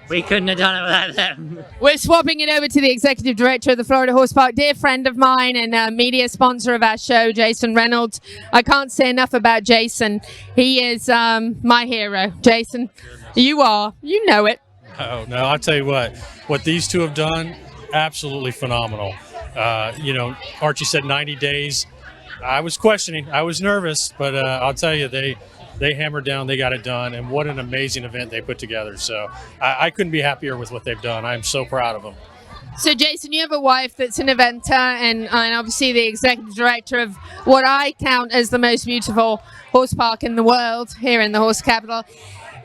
we couldn't have done it without them. We're swapping it over to the Executive Director of the Florida Horse Park, dear friend of mine and media sponsor of our show, Jason Reynolds. I can't say enough about Jason. He is my hero. Jason, you know it. Oh, no, I'll tell you what these two have done, absolutely phenomenal. Archie said 90 days. I was questioning, I was nervous, but I'll tell you, they hammered down, they got it done, and what an amazing event they put together. So I couldn't be happier with what they've done. I'm so proud of them. So, Jason, you have a wife that's an eventer and obviously the executive director of what I count as the most beautiful horse park in the world here in the horse capital.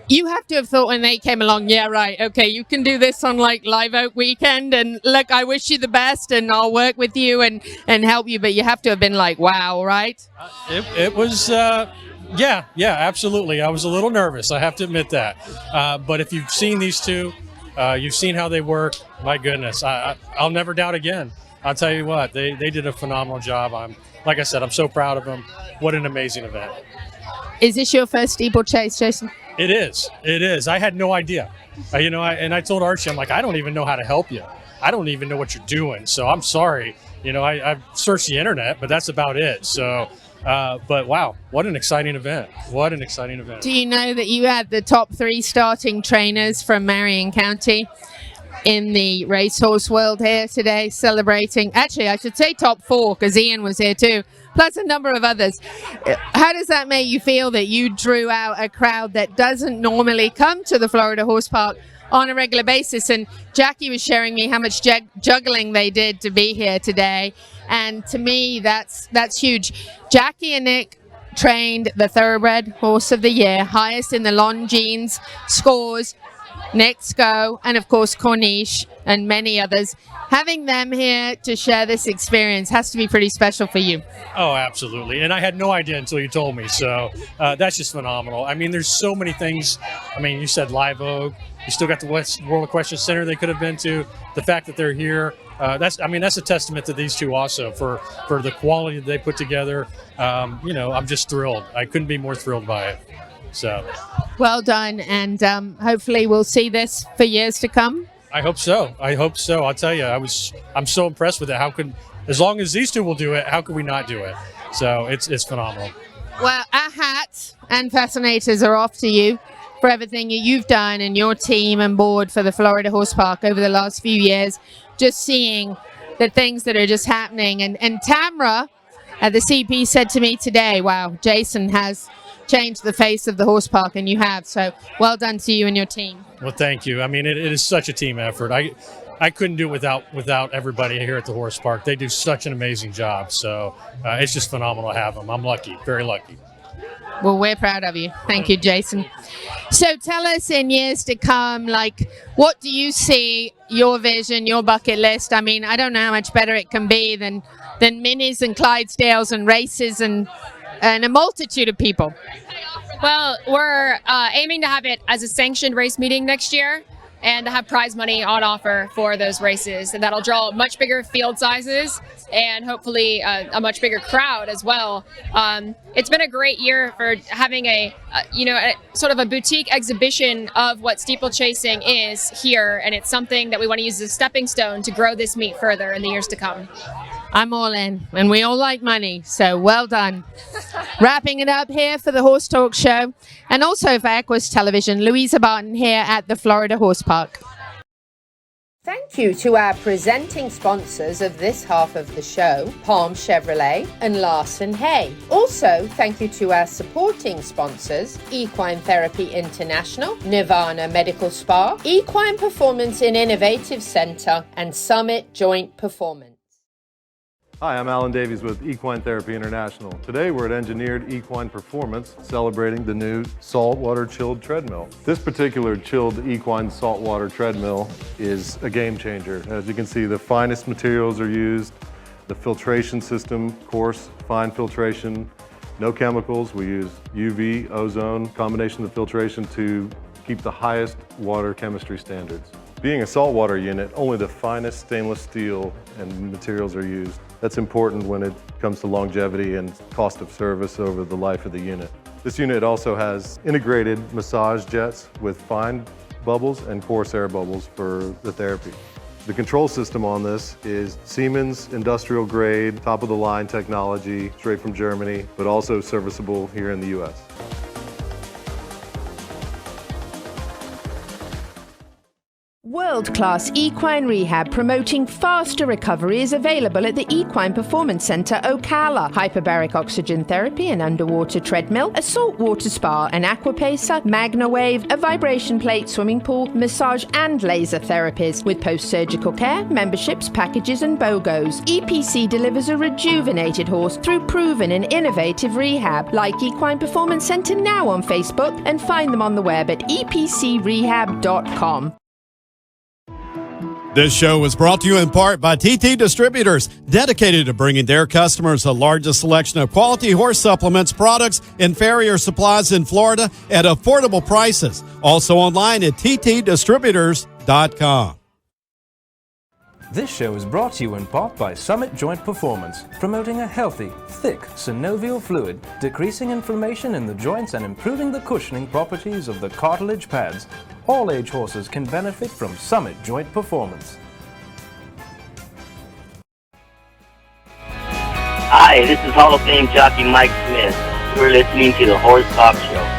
You have to have thought when they came along, yeah, right, okay, you can do this on like Live Oak weekend, and look, I wish you the best, and I'll work with you and help you, but you have to have been like, wow, right? It was, yeah, absolutely. I was a little nervous, I have to admit that. But if you've seen these two, you've seen how they work, my goodness, I'll never doubt again. I'll tell you what, they did a phenomenal job. Like I said, I'm so proud of them. What an amazing event. Is this your first steeplechase, Jason? It is. I had no idea. I told Archie, I'm like, I don't even know how to help you. I don't even know what you're doing. So I'm sorry. I've searched the internet, but that's about it. So, but wow, what an exciting event. Do you know that you had the top 3 starting trainers from Marion County in the racehorse world here today celebrating? Actually, I should say top 4 because Ian was here too, plus a number of others. How does that make you feel that you drew out a crowd that doesn't normally come to the Florida Horse Park on a regular basis? And Jackie was sharing me how much juggling they did to be here today, and to me that's huge. Jackie and Nick trained the Thoroughbred Horse of the Year, highest in the Longines scores, Nick's Go, and of course Corniche and many others. Having them here to share this experience has to be pretty special for you. Oh, absolutely. And I had no idea until you told me. So that's just phenomenal. I mean, there's so many things. I mean, you said Live Oak. You still got the World Equestrian Center they could have been to. The fact that they're here, that's a testament to these two also for the quality that they put together. I'm just thrilled. I couldn't be more thrilled by it. So, well done, and hopefully we'll see this for years to come. I hope so. I'll tell you, I'm so impressed with it. As long as these two will do it, how could we not do it? So it's phenomenal. Well, our hats and fascinators are off to you for everything you've done and your team and board for the Florida Horse Park over the last few years. Just seeing the things that are just happening, and Tamra at the CP said to me today, wow, Jason has changed the face of the horse park, and you have. So well done to you and your team. Well, thank you. I mean, it is such a team effort. I couldn't do it without everybody here at the horse park. They do such an amazing job. So it's just phenomenal to have them. I'm lucky, very lucky. Well, we're proud of you. Thank you, Jason. So tell us in years to come, like, what do you see, your vision, your bucket list? I mean, I don't know how much better it can be than minis and Clydesdales and races and a multitude of people. Well, we're aiming to have it as a sanctioned race meeting next year and to have prize money on offer for those races. And that'll draw much bigger field sizes and hopefully a much bigger crowd as well. It's been a great year for having a sort of a boutique exhibition of what steeplechasing is here. And it's something that we want to use as a stepping stone to grow this meet further in the years to come. I'm all in, and we all like money, so well done. Wrapping it up here for the Horse Talk Show, and also for Equus Television, Louisa Barton here at the Florida Horse Park. Thank you to our presenting sponsors of this half of the show, Palm Chevrolet and Larson Hay. Also, thank you to our supporting sponsors, Equine Therapy International, Nirvana Medical Spa, Equine Performance and Innovative Center, and Summit Joint Performance. Hi, I'm Alan Davies with Equine Therapy International. Today we're at Engineered Equine Performance celebrating the new saltwater chilled treadmill. This particular chilled equine saltwater treadmill is a game changer. As you can see, the finest materials are used. The filtration system, coarse, fine filtration, no chemicals. We use UV, ozone, combination of filtration to keep the highest water chemistry standards. Being a saltwater unit, only the finest stainless steel and materials are used. That's important when it comes to longevity and cost of service over the life of the unit. This unit also has integrated massage jets with fine bubbles and coarse air bubbles for the therapy. The control system on this is Siemens industrial grade, top of the line technology, straight from Germany, but also serviceable here in the US. World-class equine rehab promoting faster recovery is available at the Equine Performance Center Ocala. Hyperbaric oxygen therapy, an underwater treadmill, a saltwater spa, an aquapacer, MagnaWave, a vibration plate, swimming pool, massage and laser therapies. With post-surgical care, memberships, packages and BOGOs, EPC delivers a rejuvenated horse through proven and innovative rehab. Like Equine Performance Center now on Facebook and find them on the web at epcrehab.com. This show was brought to you in part by TT Distributors, dedicated to bringing their customers the largest selection of quality horse supplements, products, and farrier supplies in Florida at affordable prices. Also online at ttdistributors.com. This show is brought to you in part by Summit Joint Performance, promoting a healthy, thick synovial fluid, decreasing inflammation in the joints and improving the cushioning properties of the cartilage pads. All age horses can benefit from Summit Joint Performance. Hi, this is Hall of Fame jockey Mike Smith. You're listening to the Horse Talk Show.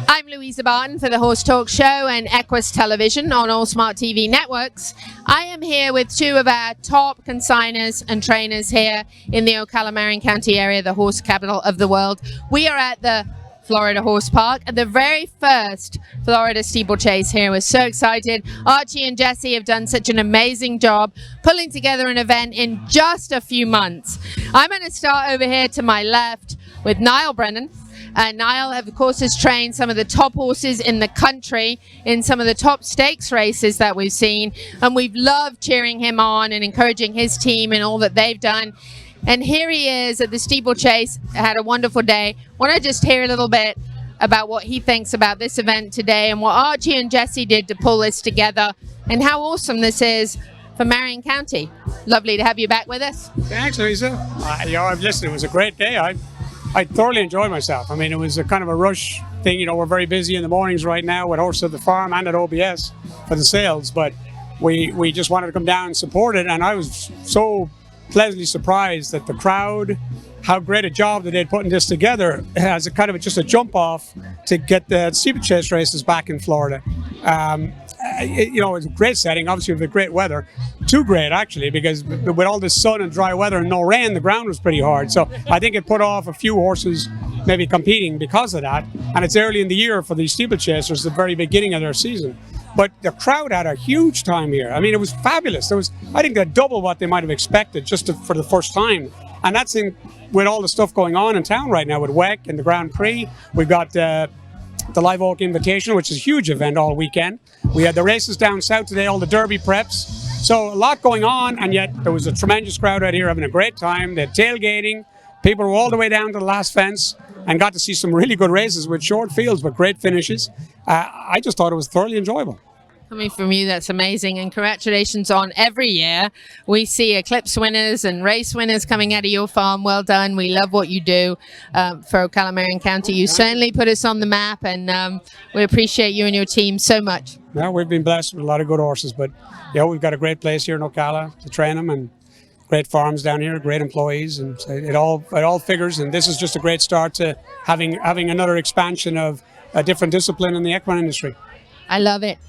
I'm Louisa Barton for the Horse Talk Show and Equus Television on all smart TV networks. I am here with two of our top consigners and trainers here in the Ocala-Marion County area, the horse capital of the world. We are at the Florida Horse Park at the very first Florida Steeplechase here. We're so excited. Archie and Jesse have done such an amazing job pulling together an event in just a few months. I'm going to start over here to my left with Niall Brennan. Niall, of course, has trained some of the top horses in the country in some of the top stakes races that we've seen, and we've loved cheering him on and encouraging his team and all that they've done. And here he is at the Steeplechase. Had a wonderful day. Want to just hear a little bit about what he thinks about this event today and what Archie and Jesse did to pull this together and how awesome this is for Marion County. Lovely to have you back with us. Thanks, Lisa. I've listened. It was a great day. I thoroughly enjoyed myself. I mean, it was a kind of a rush thing. You know, we're very busy in the mornings right now with Horses at the Farm and at OBS for the sales, but we just wanted to come down and support it, and I was so pleasantly surprised that the crowd, how great a job they did putting this together as a kind of just a jump off to get the steeplechase races back in Florida. You know, it's a great setting, obviously with great weather. Too great, actually, because with all this sun and dry weather and no rain, the ground was pretty hard. So I think it put off a few horses maybe competing because of that. And it's early in the year for these steeplechasers, the very beginning of their season. But the crowd had a huge time here. I mean, it was fabulous. I think they're double what they might have expected for the first time. And that's with all the stuff going on in town right now with WEC and the Grand Prix. We've got the Live Oak Invitational, which is a huge event all weekend. We had the races down south today, all the Derby preps. So a lot going on, and yet there was a tremendous crowd out here having a great time. They had tailgating. People were all the way down to the last fence and got to see some really good races with short fields but great finishes. I just thought it was thoroughly enjoyable. Coming from you, that's amazing, and congratulations on every year. We see Eclipse winners and race winners coming out of your farm. Well done. We love what you do for Ocala, Marion County. You certainly put us on the map, and we appreciate you and your team so much. Yeah, we've been blessed with a lot of good horses, but we've got a great place here in Ocala to train them, and great farms down here, great employees, and it all figures. And this is just a great start to having another expansion of a different discipline in the equine industry. I love it.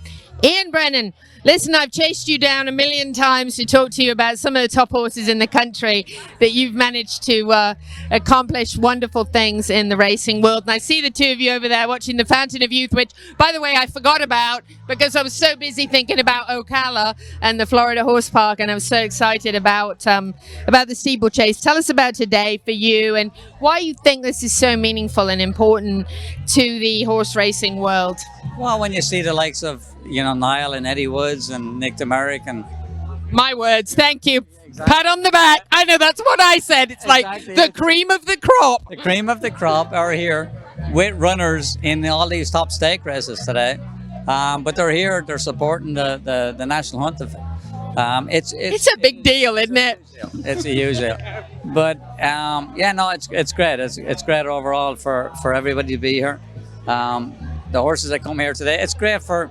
Ian Brennan, listen, I've chased you down a million times to talk to you about some of the top horses in the country that you've managed to accomplish wonderful things in the racing world. And I see the two of you over there watching the Fountain of Youth, which, by the way, I forgot about because I was so busy thinking about Ocala and the Florida Horse Park, and I was so excited about the steeplechase. Tell us about today for you and why you think this is so meaningful and important to the horse racing world. Well, when you see the likes of, Niall and Eddie Woods and Nick DeMerick and... My words, thank you. Exactly. Pat on the back. I know, that's what I said. It's exactly. Like the cream of the crop. The cream of the crop are here with runners in all these top stake races today. But they're here, they're supporting the National Hunt event. It's a big deal, isn't it? It's a huge deal. But, it's great. It's great overall for everybody to be here. The horses that come here today, it's great for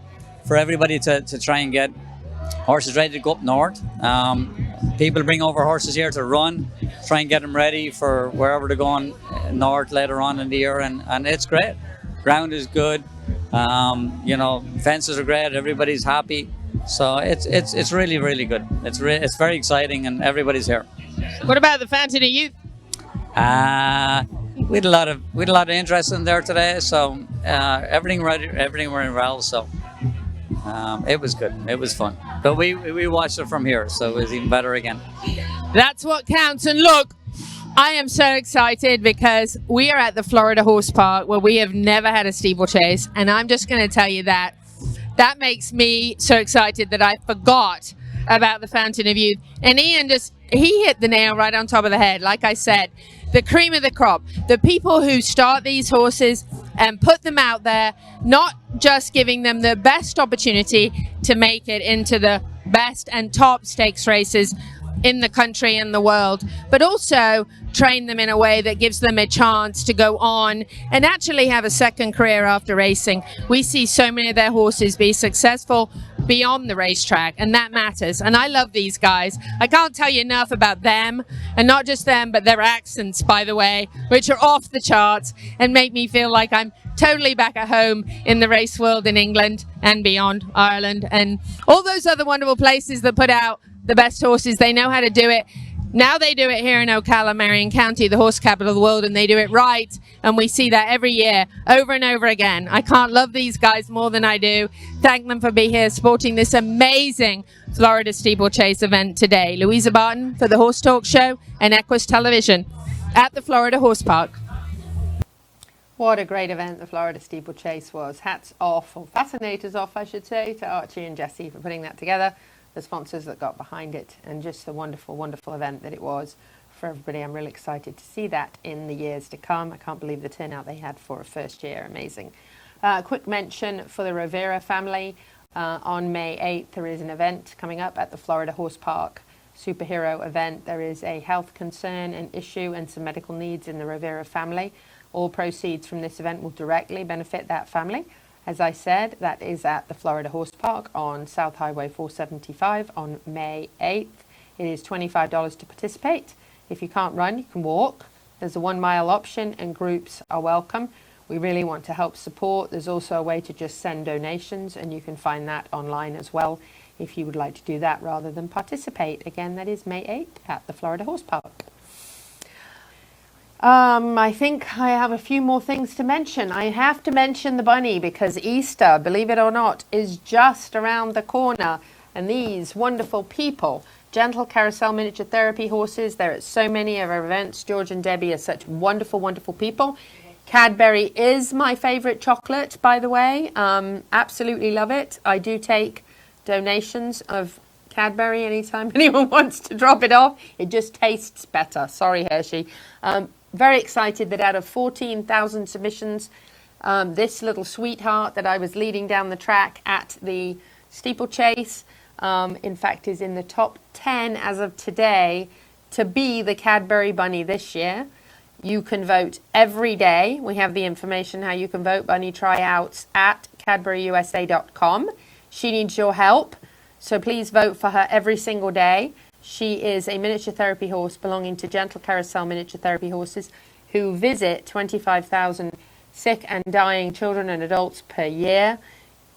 everybody to try and get horses ready to go up north. People bring over horses here to run, try and get them ready for wherever they're going north later on in the year, and it's great. Ground is good, fences are great, everybody's happy, so it's really, really good. It's very exciting, and everybody's here. What about the Fountain of Youth? We had a lot of interest in there today, so everything went well. So it was good. It was fun. But we watched it from here, so it was even better again. That's what counts. And look, I am so excited because we are at the Florida Horse Park where we have never had a steeplechase, and I'm just going to tell you that makes me so excited that I forgot about the Fountain of Youth. And Ian he hit the nail right on top of the head. Like I said, the cream of the crop, the people who start these horses and put them out there, not just giving them the best opportunity to make it into the best and top stakes races in the country and the world, but also train them in a way that gives them a chance to go on and actually have a second career after racing. We see so many of their horses be successful beyond the racetrack, and that matters. And I love these guys. I can't tell you enough about them, and not just them, but their accents, by the way, which are off the charts and make me feel like I'm totally back at home in the race world in England and beyond, Ireland, and all those other wonderful places that put out the best horses. They know how to do it. Now they do it here in Ocala, Marion County, the horse capital of the world, and they do it right. And we see that every year, over and over again. I can't love these guys more than I do. Thank them for being here, supporting this amazing Florida Steeplechase event today. Louisa Barton for the Horse Talk Show and Equus Television at the Florida Horse Park. What a great event the Florida Steeplechase was. Hats off, or fascinators off, I should say, to Archie and Jesse for putting that together, the sponsors that got behind it, and just a wonderful, wonderful event that it was for everybody. I'm really excited to see that in the years to come. I can't believe the turnout they had for a first year. Amazing. Quick mention for the Rivera family. On May 8th, there is an event coming up at the Florida Horse Park superhero event. There is a health concern, an issue, and some medical needs in the Rivera family. All proceeds from this event will directly benefit that family. As I said, that is at the Florida Horse Park on South Highway 475 on May 8th. It is $25 to participate. If you can't run, you can walk. There's a 1 mile option and groups are welcome. We really want to help support. There's also a way to just send donations, and you can find that online as well if you would like to do that rather than participate. Again, that is May 8th at the Florida Horse Park. I think I have a few more things to mention. I have to mention the bunny because Easter, believe it or not, is just around the corner. And these wonderful people, Gentle Carousel Miniature Therapy horses, they're at so many of our events. George and Debbie are such wonderful, wonderful people. Cadbury is my favorite chocolate, by the way. Absolutely love it. I do take donations of Cadbury anytime anyone wants to drop it off. It just tastes better. Sorry, Hershey. Very excited that out of 14,000 submissions, this little sweetheart that I was leading down the track at the Steeplechase, in fact, is in the top 10 as of today to be the Cadbury Bunny this year. You can vote every day. We have the information how you can vote bunny tryouts at cadburyusa.com. She needs your help, so please vote for her every single day. She is a miniature therapy horse belonging to Gentle Carousel Miniature Therapy Horses who visit 25,000 sick and dying children and adults per year.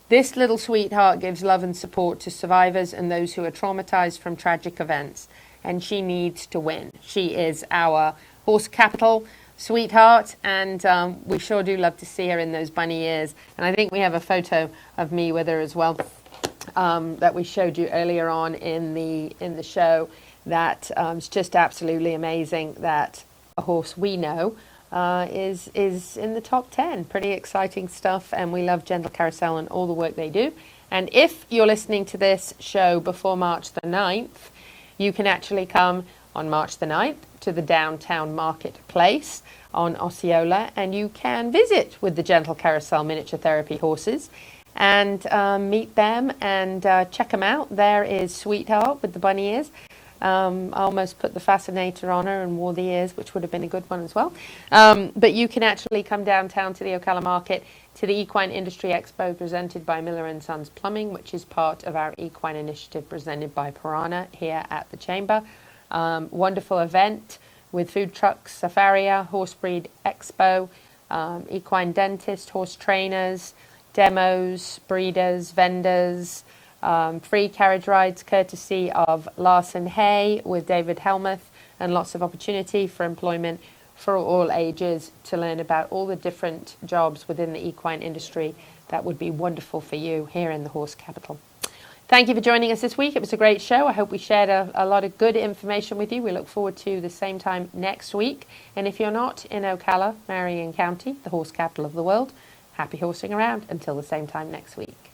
This little sweetheart gives love and support to survivors and those who are traumatized from tragic events, and she needs to win. She is our horse capital sweetheart, and we sure do love to see her in those bunny ears. And I think we have a photo of me with her as well. That we showed you earlier on in the show. That it's just absolutely amazing that a horse we know is in the top 10. Pretty exciting stuff, and we love Gentle Carousel and all the work they do. And if you're listening to this show before March the 9th, you can actually come on March the 9th to the downtown marketplace on Osceola, and you can visit with the Gentle Carousel Miniature Therapy horses and meet them and check them out. There is Sweetheart with the bunny ears. I almost put the Fascinator on her and wore the ears, which would have been a good one as well. But you can actually come downtown to the Ocala Market to the Equine Industry Expo presented by Miller & Sons Plumbing, which is part of our equine initiative presented by Piranha here at the Chamber. Wonderful event with food trucks, Safaria, Horse Breed Expo, equine dentist, horse trainers, demos, breeders, vendors, free carriage rides courtesy of Larson Hay with David Helmuth, and lots of opportunity for employment for all ages to learn about all the different jobs within the equine industry that would be wonderful for you here in the horse capital. Thank you for joining us this week. It was a great show. I hope we shared a lot of good information with you. We look forward to the same time next week. And if you're not in Ocala, Marion County, the horse capital of the world, happy horsing around until the same time next week.